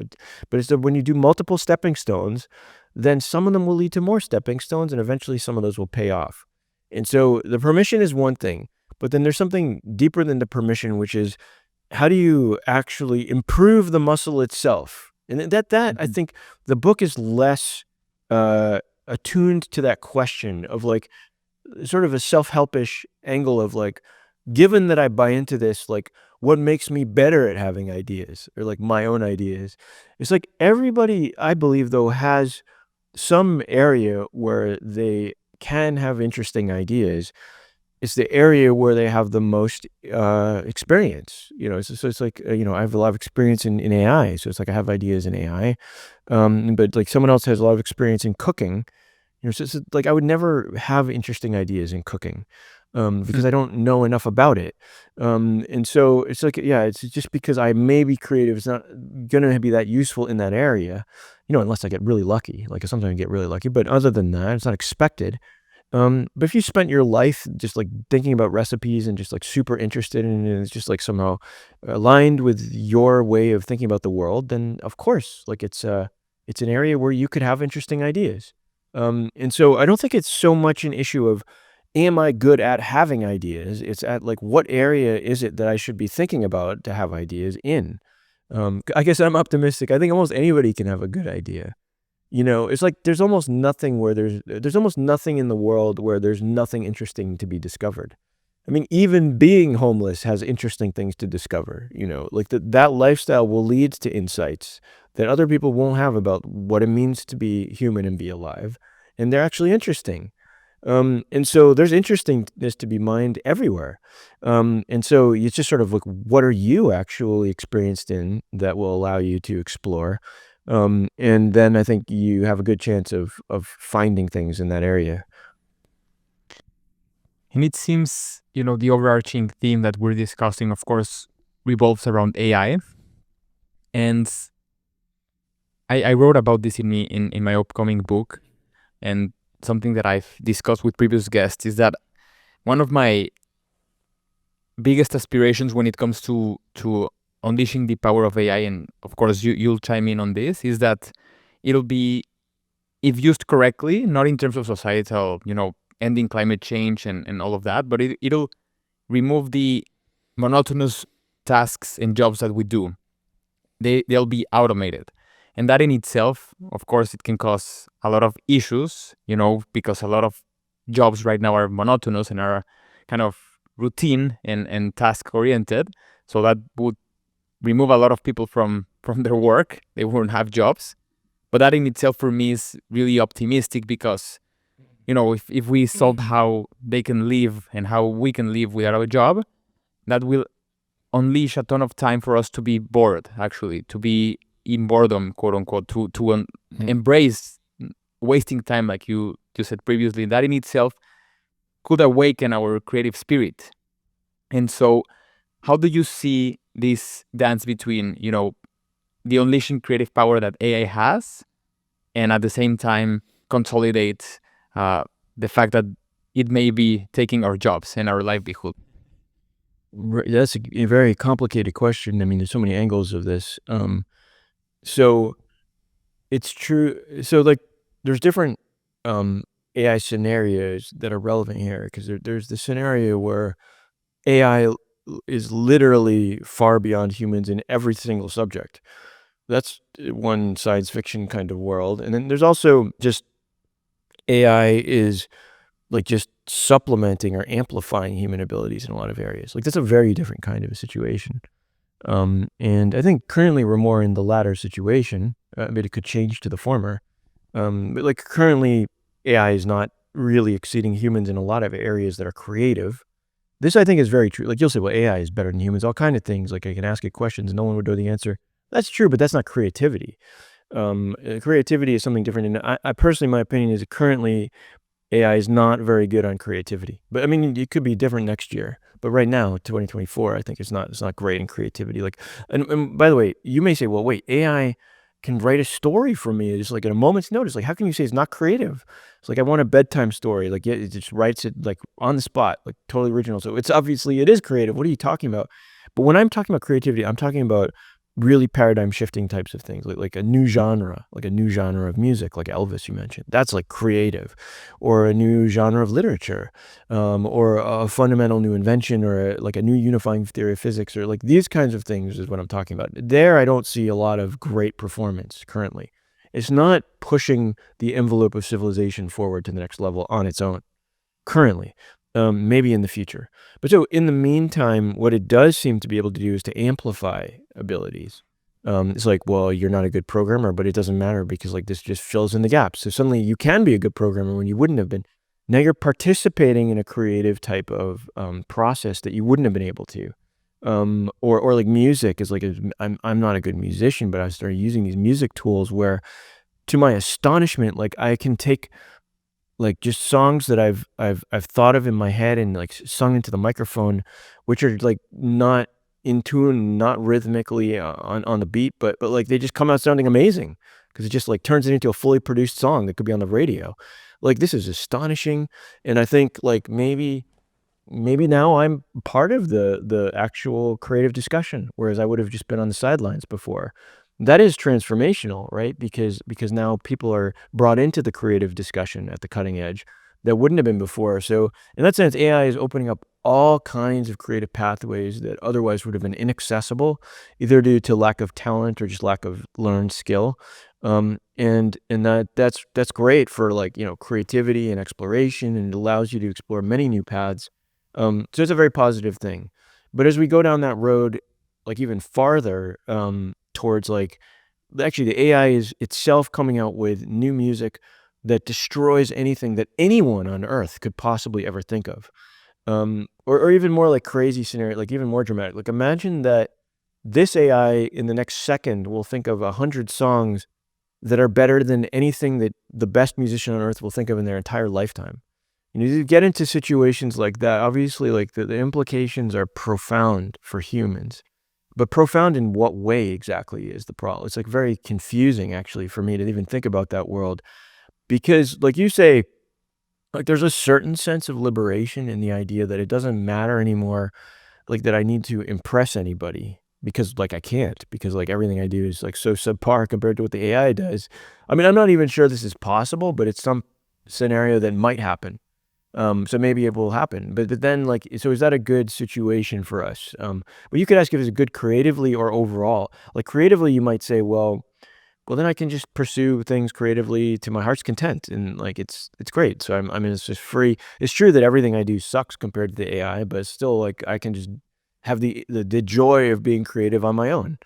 But it's that when you do multiple stepping stones, then some of them will lead to more stepping stones, and eventually some of those will pay off. And so the permission is one thing, but then there's something deeper than the permission, which is how do you actually improve the muscle itself? And that I Mhm. think the book is less attuned to that question of like sort of a self-helpish angle of like, given that I buy into this, like what makes me better at having ideas or like my own ideas? It's like everybody, I believe though, has some area where they can have interesting ideas. It's the area where they have the most experience. So it's like I have a lot of experience in AI, so it's like I have ideas in AI, but like someone else has a lot of experience in cooking. So it's like I would never have interesting ideas in cooking, because I don't know enough about it. And so it's like, yeah, it's just because I may be creative, it's not gonna be that useful in that area, unless I get really lucky. Like sometimes I get really lucky, but other than that, it's not expected. But if you spent your life just like thinking about recipes and just like super interested in it, and it's just like somehow aligned with your way of thinking about the world, then of course, like it's an area where you could have interesting ideas. And so I don't think it's so much an issue of am I good at having ideas? It's at like what area is it that I should be thinking about to have ideas in? I guess I'm optimistic. I think almost anybody can have a good idea. You know, it's like there's almost nothing where there's almost nothing in the world where there's nothing interesting to be discovered. I mean, even being homeless has interesting things to discover, you know, like that lifestyle will lead to insights that other people won't have about what it means to be human and be alive. And they're actually interesting. And so there's interestingness to be mined everywhere. And so it's just sort of like, what are you actually experienced in that will allow you to explore? And then I think you have a good chance of finding things in that area. And it seems, the overarching theme that we're discussing, of course, revolves around AI. And I wrote about this in my upcoming book. And something that I've discussed with previous guests is that one of my biggest aspirations when it comes to unleashing the power of AI, and of course you'll chime in on this, is that it'll be, if used correctly, not in terms of societal, ending climate change and all of that, but it'll remove the monotonous tasks and jobs that we do. They'll be automated. And that in itself, of course, it can cause a lot of issues, because a lot of jobs right now are monotonous and are kind of routine and task oriented. So that would remove a lot of people from their work. They won't have jobs. But that in itself for me is really optimistic because, if we solve how they can live and how we can live without a job, that will unleash a ton of time for us to be bored, actually, to be in boredom, quote unquote, to embrace wasting time, like you said previously. That in itself could awaken our creative spirit. And so, how do you see this dance between, the unleashing creative power that AI has, and at the same time consolidate the fact that it may be taking our jobs and our livelihood? That's a very complicated question. I mean, there's so many angles of this. So it's true. So like, there's different AI scenarios that are relevant here because there's the scenario where AI is literally far beyond humans in every single subject. That's one science fiction kind of world. And then there's also just AI is like just supplementing or amplifying human abilities in a lot of areas. Like that's a very different kind of a situation. And I think currently we're more in the latter situation, but it could change to the former. But like currently AI is not really exceeding humans in a lot of areas that are creative. This I think is very true. Like you'll say, well, AI is better than humans, all kind of things. Like I can ask it questions and no one would know the answer. That's true, but that's not creativity. Creativity is something different. And I personally, my opinion is that currently AI is not very good on creativity. But I mean, it could be different next year. But right now, 2024, I think it's not great in creativity. Like, and by the way, you may say, well, wait, AI can write a story for me just like at a moment's notice. Like, how can you say it's not creative? It's like I want a bedtime story. Like, yeah, it just writes it like on the spot, like totally original. So it's obviously it is creative. What are you talking about? But when I'm talking about creativity, I'm talking about really paradigm shifting types of things, like a new genre, of music, like Elvis you mentioned. That's like creative, or a new genre of literature, or a fundamental new invention, or like a new unifying theory of physics, or like these kinds of things is what I'm talking about. There, I don't see a lot of great performance currently. It's not pushing the envelope of civilization forward to the next level on its own currently. Maybe in the future. But so in the meantime, what it does seem to be able to do is to amplify abilities. It's like, well, you're not a good programmer, but it doesn't matter because like this just fills in the gaps. So suddenly you can be a good programmer when you wouldn't have been. Now you're participating in a creative type of process that you wouldn't have been able to. Or like music is like, I'm not a good musician, but I started using these music tools where, to my astonishment, like I can take like just songs that I've thought of in my head and like sung into the microphone, which are like not in tune, not rhythmically on the beat, but like they just come out sounding amazing because it just like turns it into a fully produced song that could be on the radio. like, this is astonishing, and I think, like, maybe now I'm part of the actual creative discussion, whereas I would have just been on the sidelines before. That is transformational, right? Because now people are brought into the creative discussion at the cutting edge that wouldn't have been before. So in that sense, AI is opening up all kinds of creative pathways that otherwise would have been inaccessible, either due to lack of talent or just lack of learned skill. And that's great for, like, creativity and exploration, and it allows you to explore many new paths. So it's a very positive thing. But as we go down that road, like, even farther, towards, like, actually the AI is itself coming out with new music that destroys anything that anyone on earth could possibly ever think of. Or even more like crazy scenario, like even more dramatic. Like, imagine that this AI in the next second will think of 100 songs that are better than anything that the best musician on earth will think of in their entire lifetime. You get into situations like that, obviously, like, the implications are profound for humans, but profound in what way exactly is the problem? It's, like, very confusing, actually, for me to even think about that world because, like you say, like, there's a certain sense of liberation in the idea that it doesn't matter anymore, like, that I need to impress anybody because, like, I can't because, like, everything I do is, like, so subpar compared to what the AI does. I mean, I'm not even sure this is possible, but it's some scenario that might happen. So maybe it will happen, but then, like, so is that a good situation for us? Well, you could ask if it's good creatively or overall. Like, creatively, you might say, well, then I can just pursue things creatively to my heart's content, and, like, it's great. So I mean, it's just free. It's true that everything I do sucks compared to the AI, but still, like, I can just have the joy of being creative on my own.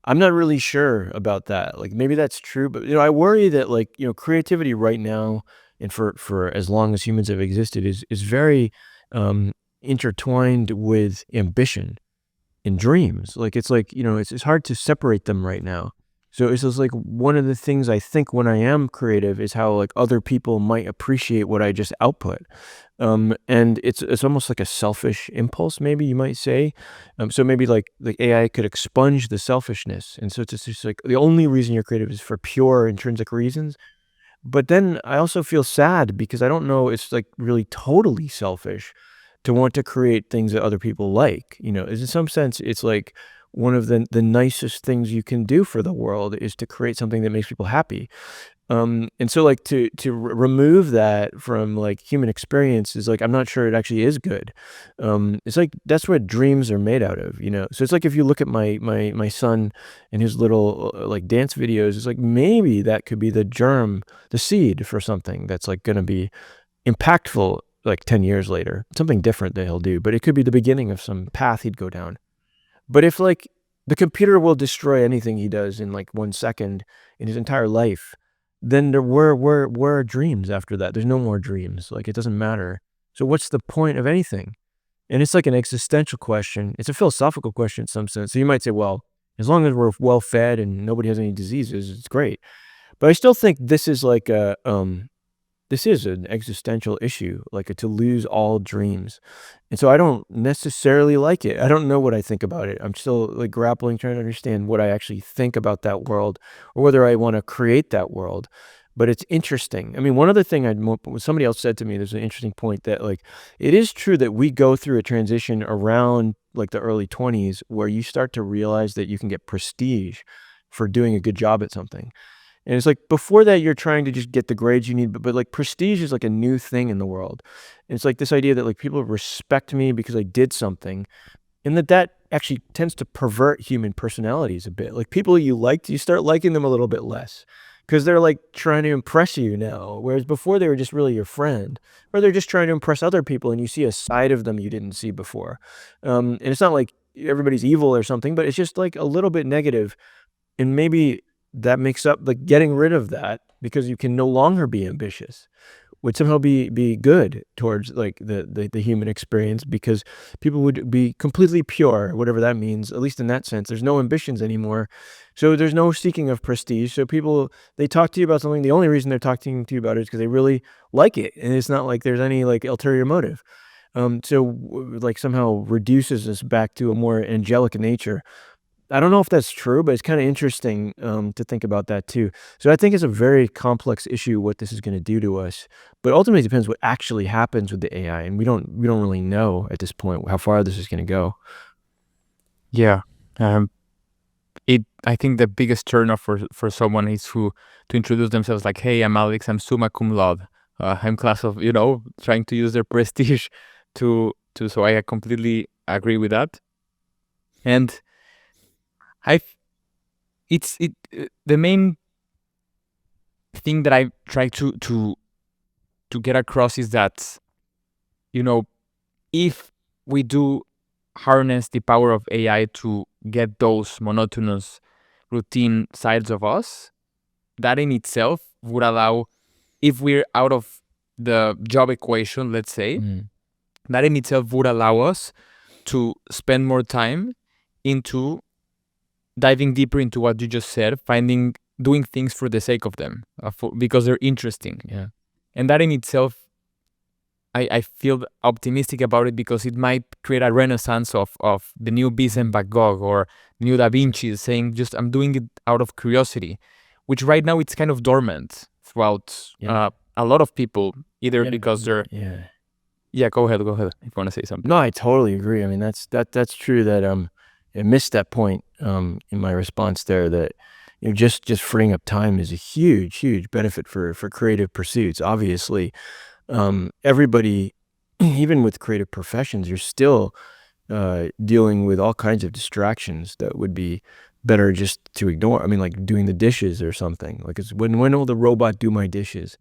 I'm not really sure about that. Like, maybe that's true, but, I worry that, like, creativity right now and for as long as humans have existed is very, um, intertwined with ambition and dreams. Like, it's like, it's hard to separate them right now. So it's just like one of the things I think when I am creative is how, like, other people might appreciate what I just output. And it's almost like a selfish impulse, maybe you might say. So maybe, like, the AI could expunge the selfishness. And so it's just like the only reason you're creative is for pure intrinsic reasons. But then I also feel sad because I don't know it's, like, really totally selfish to want to create things that other people like, in some sense, it's like one of the nicest things you can do for the world is to create something that makes people happy. And so, like, to remove that from, like, human experience is, like, I'm not sure it actually is good. It's like that's what dreams are made out of, So it's like if you look at my son and his little, like, dance videos, it's like maybe that could be the germ, the seed for something that's, like, gonna be impactful, like, 10 years later, something different that he'll do, but it could be the beginning of some path he'd go down. But if, like, the computer will destroy anything he does in, like, 1 second in his entire life, then where are dreams after that? There's no more dreams, like, it doesn't matter. So what's the point of anything? And it's like an existential question. It's a philosophical question in some sense. So you might say, "Well, as long as we're well fed and nobody has any diseases, it's great." But I still think this is an existential issue, like, to lose all dreams. And so I don't necessarily like it. I don't know what I think about it. I'm still, like, grappling, trying to understand what I actually think about that world or whether I wanna create that world. But it's interesting. I mean, one other thing somebody else said to me, there's an interesting point that, like, it is true that we go through a transition around, like, the early 20s where you start to realize that you can get prestige for doing a good job at something. And it's like before that, you're trying to just get the grades you need, but like prestige is like a new thing in the world. And it's like this idea that, like, people respect me because I did something, and that actually tends to pervert human personalities a bit. Like, people you liked, you start liking them a little bit less because they're, like, trying to impress you now, whereas before they were just really your friend, or they're just trying to impress other people, and you see a side of them you didn't see before. And it's not like everybody's evil or something, but it's just like a little bit negative. And maybe that makes up, like, getting rid of that because you can no longer be ambitious would somehow be good towards, like, the human experience because people would be completely pure, whatever that means, at least in that sense. There's no ambitions anymore. So there's no seeking of prestige. So people, they talk to you about something, the only reason they're talking to you about it is because they really like it, and it's not like there's any, like, ulterior motive. So like, somehow reduces us back to a more angelic nature. I don't know if that's true, but it's kind of interesting to think about that too. So I think it's a very complex issue what this is going to do to us, but ultimately it depends what actually happens with the AI, and we don't really know at this point how far this is going to go. Yeah. Um, I think the biggest turnoff for someone is to introduce themselves like, hey, I'm Alex, I'm summa cum laude. I'm class of, trying to use their prestige to so I completely agree with that. And I it's it the main thing that I try to get across is that, you know, if we do harness the power of AI to get those monotonous routine sides of us, that in itself would allow, if we're out of the job equation, let's say, Mm. that in itself would allow us to spend more time into diving deeper into what you just said, doing things for the sake of them, because they're interesting. Yeah. And that in itself, I feel optimistic about it because it might create a renaissance of the new Vincent Van Gogh or new Da Vinci saying, just I'm doing it out of curiosity, which right now it's kind of dormant throughout Yeah. a lot of people, either Yeah. because they're, Yeah. yeah, go ahead if you want to say something. No, I totally agree. I mean, that's true that I missed that point in my response there that just freeing up time is a huge benefit for creative pursuits. Obviously, everybody, even with creative professions, you're still dealing with all kinds of distractions that would be better just to ignore. I mean, like doing the dishes or something. Like, it's when will the robot do my dishes?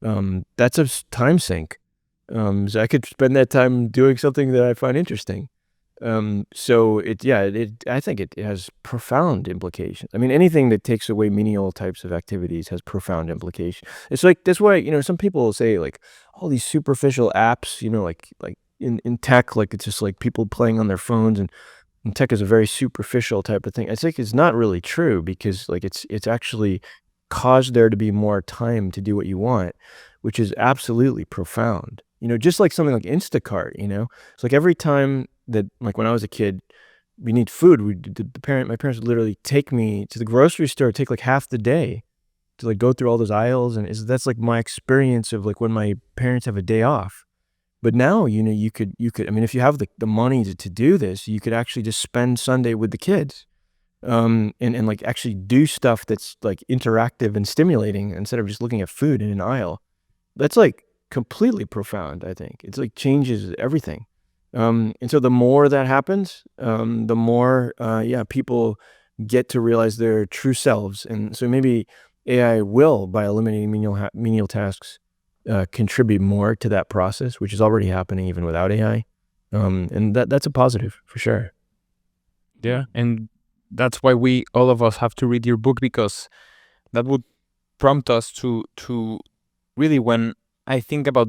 That's a time sink. So I could spend that time doing something that I find interesting. So I think it has profound implications. I mean, anything that takes away menial types of activities has profound implications. It's like, that's why, some people will say like all these superficial apps, like in tech, like it's just like people playing on their phones, and tech is a very superficial type of thing. I think it's not really true because like it's actually caused there to be more time to do what you want, which is absolutely profound. Just like something like Instacart. It's like every time that, like when I was a kid, we need food, my parents would literally take me to the grocery store, take like half the day to like go through all those aisles, and that's like my experience of like when my parents have a day off. But now, I mean, if you have the money to do this, you could actually just spend Sunday with the kids, and like actually do stuff that's like interactive and stimulating instead of just looking at food in an aisle. That's like completely profound, I think. It's like changes everything. And so the more that happens, the more, people get to realize their true selves. And so maybe AI will, by eliminating menial tasks, contribute more to that process, which is already happening even without AI. And that's a positive for sure. Yeah. And that's why all of us have to read your book, because that would prompt us to really, when I think about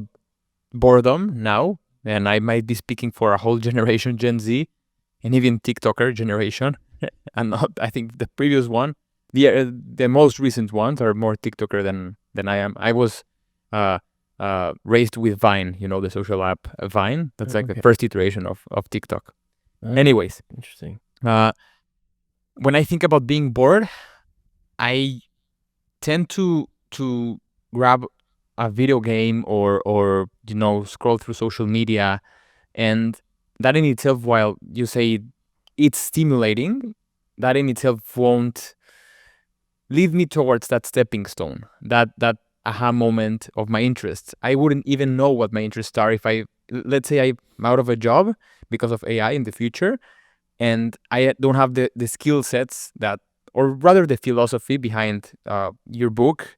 boredom now, and I might be speaking for a whole generation, Gen Z, and even TikToker generation, and not, I think the previous one, the most recent ones are more TikToker than I am. I was uh, raised with Vine, the social app Vine. That's like the Okay. first iteration of TikTok. Anyways, Interesting. when I think about being bored, I tend to grab a video game or scroll through social media, and that in itself, while you say it's stimulating, that in itself won't lead me towards that stepping stone, that aha moment of my interests. I wouldn't even know what my interests are if let's say I'm out of a job because of AI in the future, and I don't have the skill sets that, or rather the philosophy behind your book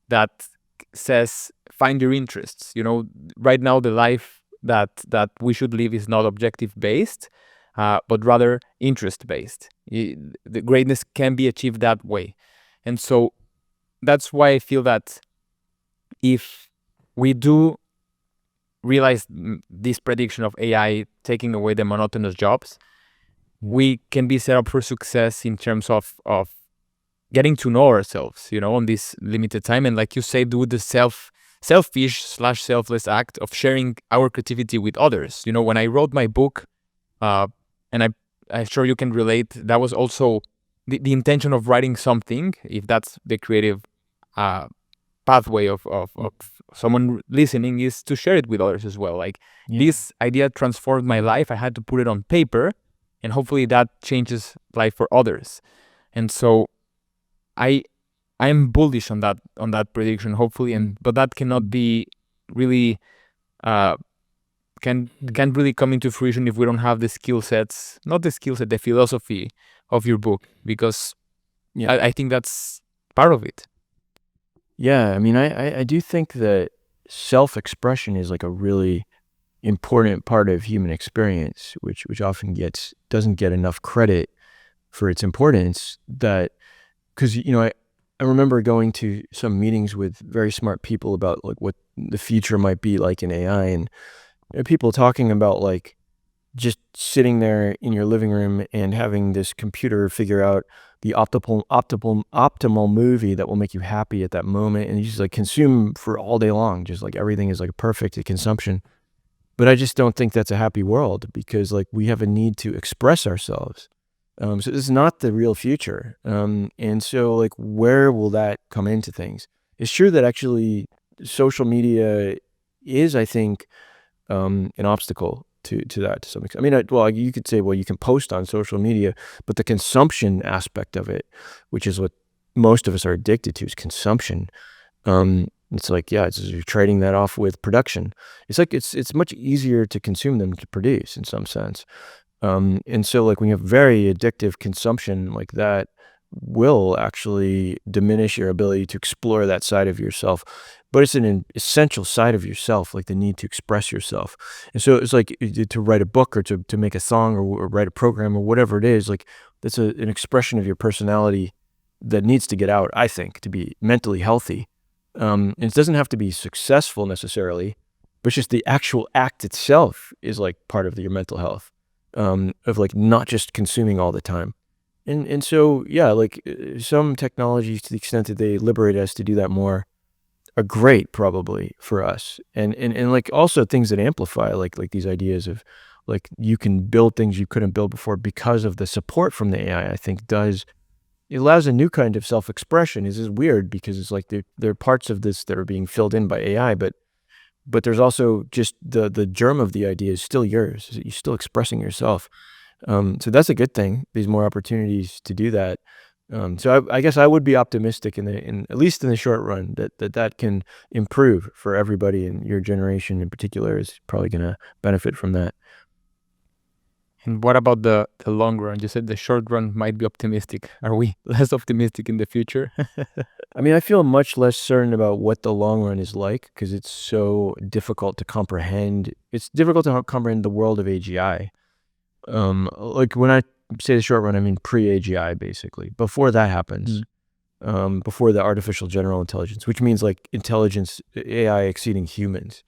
that says find your interests. Right now the life that we should live is not objective based, but rather interest based. The greatness can be achieved that way, and so that's why I feel that if we do realize this prediction of AI taking away the monotonous jobs, we can be set up for success in terms of getting to know ourselves, on this limited time. And like you say, do the selfish/selfless act of sharing our creativity with others. When I wrote my book, and I'm sure you can relate. That was also the intention of writing something, if that's the creative pathway of someone listening, is to share it with others as well. Like this idea transformed my life. I had to put it on paper, and hopefully that changes life for others. And so I'm bullish on that prediction, hopefully, but that cannot be really can't really come into fruition if we don't have the skill sets, not the skill set, the philosophy of your book, because I think that's part of it. Yeah, I mean, I do think that self-expression is like a really important part of human experience, which often doesn't get enough credit for its importance. That because I remember going to some meetings with very smart people about like what the future might be like in AI, and people talking about like just sitting there in your living room and having this computer figure out the optimal movie that will make you happy at that moment, and you just like consume for all day long, just like everything is like perfect consumption. But I just don't think that's a happy world, because like we have a need to express ourselves. So this is not the real future. And so like where will that come into things? It's true that actually social media is, I think, an obstacle to that to some extent. I mean, well, you could say, well, you can post on social media, but the consumption aspect of it, which is what most of us are addicted to, is consumption. It's like, yeah, you're trading that off with production. It's like it's much easier to consume than to produce in some sense. And so like when you have very addictive consumption like that, will actually diminish your ability to explore that side of yourself. But it's an essential side of yourself, like the need to express yourself. And so it's like to write a book, or to make a song, or write a program, or whatever it is, like that's an expression of your personality that needs to get out, I think, to be mentally healthy. And it doesn't have to be successful necessarily, but it's just the actual act itself is like part of your mental health, of like not just consuming all the time. And so, yeah, like some technologies, to the extent that they liberate us to do that more, are great probably for us. And like also things that amplify, like these ideas of like you can build things you couldn't build before because of the support from the AI, I think it allows a new kind of self-expression. Is weird because it's like there are parts of this that are being filled in by AI, but there's also just the germ of the idea is still yours. You're still expressing yourself. So that's a good thing. These more opportunities to do that. So I guess I would be optimistic in at least in the short run that can improve for everybody, and your generation in particular is probably going to benefit from that. And what about the long run? You said the short run might be optimistic. Are we less optimistic in the future? I mean, I feel much less certain about what the long run is like, because it's so difficult to comprehend. It's difficult to comprehend the world of AGI. Like when I say the short run, I mean pre-AGI, basically. Before that happens, before the artificial general intelligence, which means like intelligence, AI exceeding humans.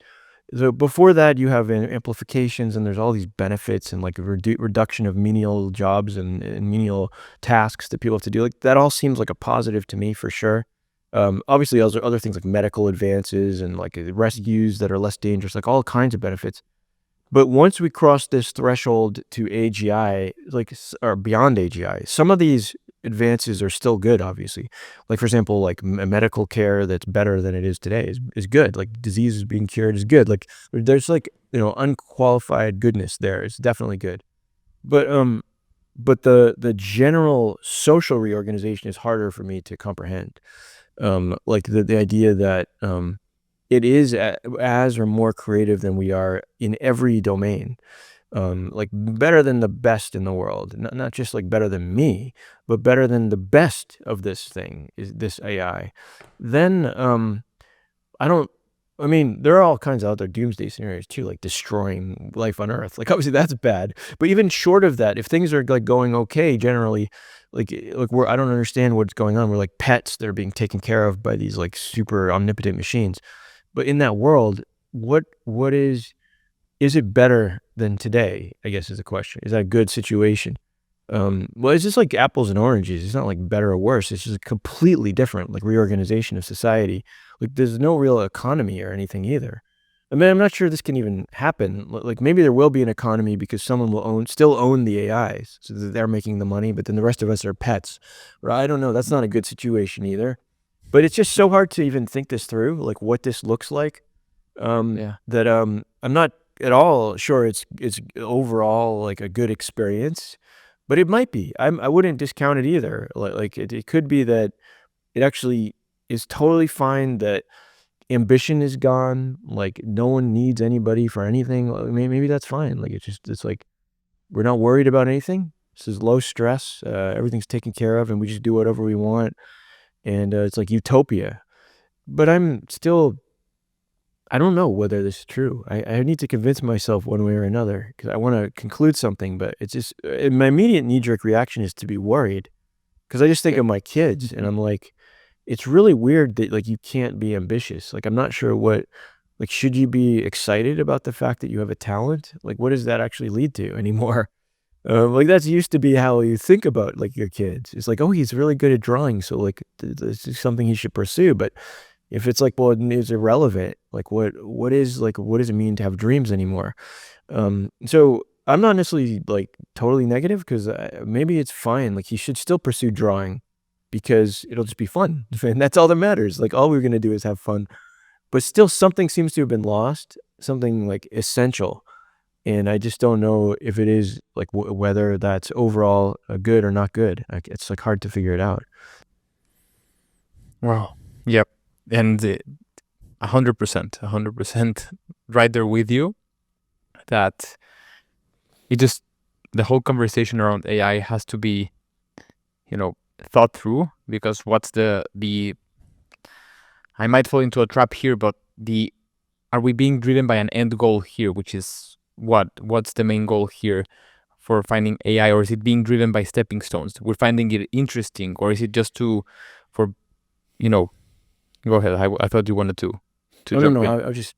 So before that, you have amplifications, and there's all these benefits, and like a reduction of menial jobs and menial tasks that people have to do. Like that all seems like a positive to me for sure. Obviously, other things like medical advances and like rescues that are less dangerous, like all kinds of benefits. But once we cross this threshold to AGI, like, or beyond AGI, some of these advances are still good, obviously. Like, for example, like medical care that's better than it is today is good. Like diseases being cured is good. Like there's like, unqualified goodness there. It's definitely good. But the general social reorganization is harder for me to comprehend. Like the idea that, it is as or more creative than we are in every domain, like better than the best in the world, not just like better than me, but better than the best of this thing, is this AI. Then I mean, there are all kinds of other doomsday scenarios too, like destroying life on Earth. Like obviously that's bad, but even short of that, if things are like going okay generally, like I don't understand what's going on. We're like pets that are being taken care of by these like super omnipotent machines. But in that world, what is it better than today, I guess is the question. Is that a good situation? Well, it's just like apples and oranges. It's not like better or worse. It's just completely different, like reorganization of society. Like there's no real economy or anything either. I mean, I'm not sure this can even happen. Like maybe there will be an economy because someone will still own the AIs, so that they're making the money, but then the rest of us are pets. Or I don't know. That's not a good situation either. But it's just so hard to even think this through, like what this looks like. Yeah. That I'm not at all sure it's overall like a good experience, but it might be. I wouldn't discount it either. Like it could be that it actually is totally fine that ambition is gone. Like no one needs anybody for anything. Maybe that's fine. Like it's like we're not worried about anything. This is low stress. Everything's taken care of, and we just do whatever we want. And it's like utopia. But I don't know whether this is true. I need to convince myself one way or another because I want to conclude something. But it's just my immediate knee jerk reaction is to be worried because I just think Yeah. of my kids, and I'm like, it's really weird that like you can't be ambitious. Like I'm not sure like should you be excited about the fact that you have a talent? Like what does that actually lead to anymore? Like that's used to be how you think about like your kids. It's like, oh, he's really good at drawing, so like this is something he should pursue. But if it's like, well, it's irrelevant. Like what is like what does it mean to have dreams anymore? So I'm not necessarily like totally negative because maybe it's fine. Like he should still pursue drawing because it'll just be fun, and that's all that matters. Like all we're gonna do is have fun. But still, something seems to have been lost. Something like essential. And I just don't know if it is like whether that's overall good or not good. Like it's like hard to figure it out. Wow. Yep. And 100%, 100% right there with you. That it just the whole conversation around AI has to be, thought through, because what's the I might fall into a trap here, but are we being driven by an end goal here, which is what's the main goal here for finding AI, or is it being driven by stepping stones? We're finding it interesting, or is it just for you know? Go ahead. I thought you wanted to Oh no, jump no, in. I just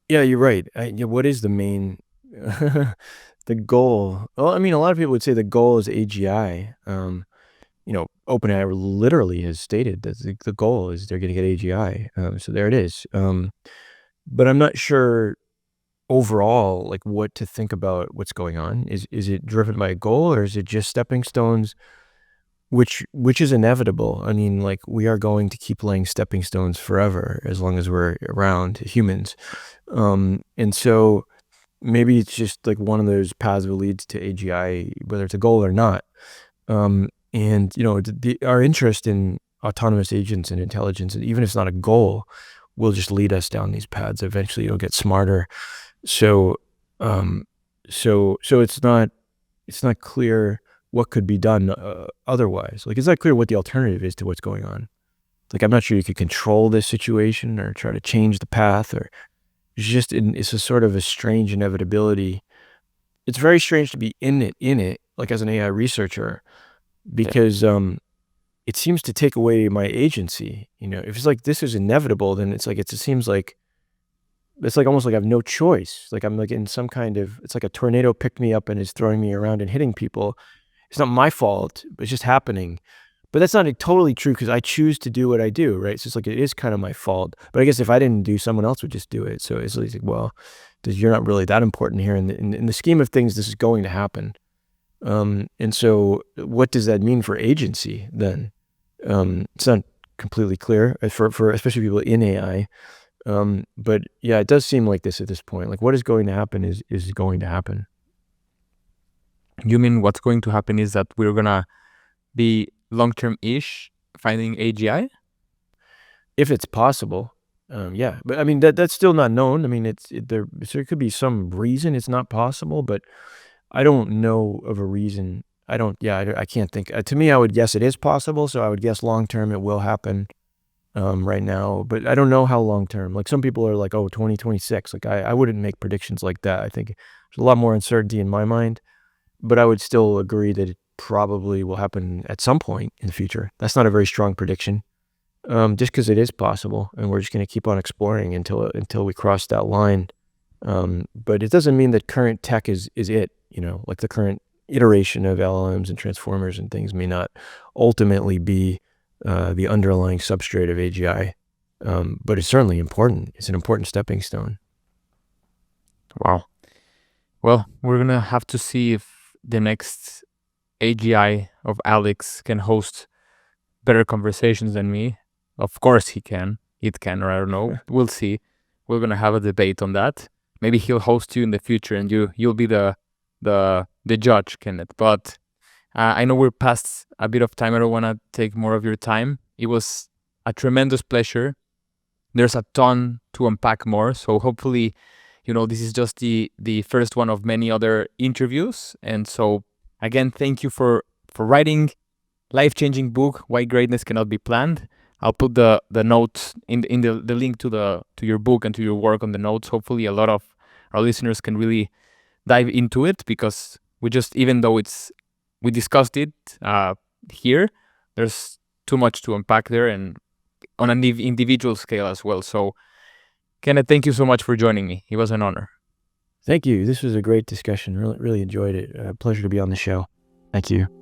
yeah, you're right. Yeah, what is the main the goal? Well, I mean, a lot of people would say the goal is AGI. OpenAI literally has stated that the goal is they're going to get AGI. So there it is. But I'm not sure overall like what to think about what's going on. Is it driven by a goal or is it just stepping stones, which is inevitable? I mean, like we are going to keep laying stepping stones forever as long as we're around humans. And so maybe it's just like one of those paths that leads to AGI, whether it's a goal or not. And our interest in autonomous agents and intelligence, and even if it's not a goal, will just lead us down these paths. Eventually, it'll get smarter. So, so it's not clear what could be done otherwise. Like, it's not clear what the alternative is to what's going on. Like, I'm not sure you could control this situation or try to change the path, or it's a sort of a strange inevitability. It's very strange to be in it, like as an AI researcher, Yeah. because it seems to take away my agency. If it's like this is inevitable, then it's like it seems like it's like almost like I have no choice. Like I'm like in some kind of it's like a tornado picked me up and is throwing me around and hitting people. It's not my fault. It's just happening. But that's not totally true because I choose to do what I do, right? So it's like it is kind of my fault. But I guess if I didn't do, someone else would just do it. So it's like, well, you're not really that important here. In the scheme of things, this is going to happen. And so what does that mean for agency then? It's not completely clear for especially people in AI. But yeah, it does seem like this at this point. Like what is going to happen is going to happen. You mean what's going to happen is that we're gonna be long-term-ish finding AGI? If it's possible. Yeah, but I mean that's still not known. I mean, there could be some reason it's not possible, but I don't know of a reason. I don't. Yeah, I can't think. To me, I would guess it is possible. So I would guess long term it will happen. Right now, but I don't know how long term. Like some people are like, oh, 2026. Like I wouldn't make predictions like that. I think there's a lot more uncertainty in my mind, but I would still agree that it probably will happen at some point in the future. That's not a very strong prediction. Just because it is possible, and we're just going to keep on exploring until we cross that line. But it doesn't mean that current tech is it. Like the current iteration of LLMs and transformers and things may not ultimately be the underlying substrate of AGI. but it's certainly important. It's an important stepping stone. Wow. Well, we're gonna have to see if the next AGI of Alex can host better conversations than me. Of course he can. It can, or I don't know. We'll see. We're gonna have a debate on that. Maybe he'll host you in the future, and you'll be the judge, Kenneth. But I know we're past a bit of time. I don't want to take more of your time. It was a tremendous pleasure. There's a ton to unpack more. So hopefully, this is just the first one of many other interviews. And so again, thank you for writing life-changing book, Why Greatness Cannot Be Planned. I'll put the notes in the link to your book and to your work on the notes. Hopefully a lot of our listeners can really dive into it, because even though we discussed it here, there's too much to unpack there, and on an individual scale as well. So Kenneth, thank you so much for joining me. It was an honor. Thank you. This was a great discussion. Really, really enjoyed it. Pleasure to be on the show. Thank you.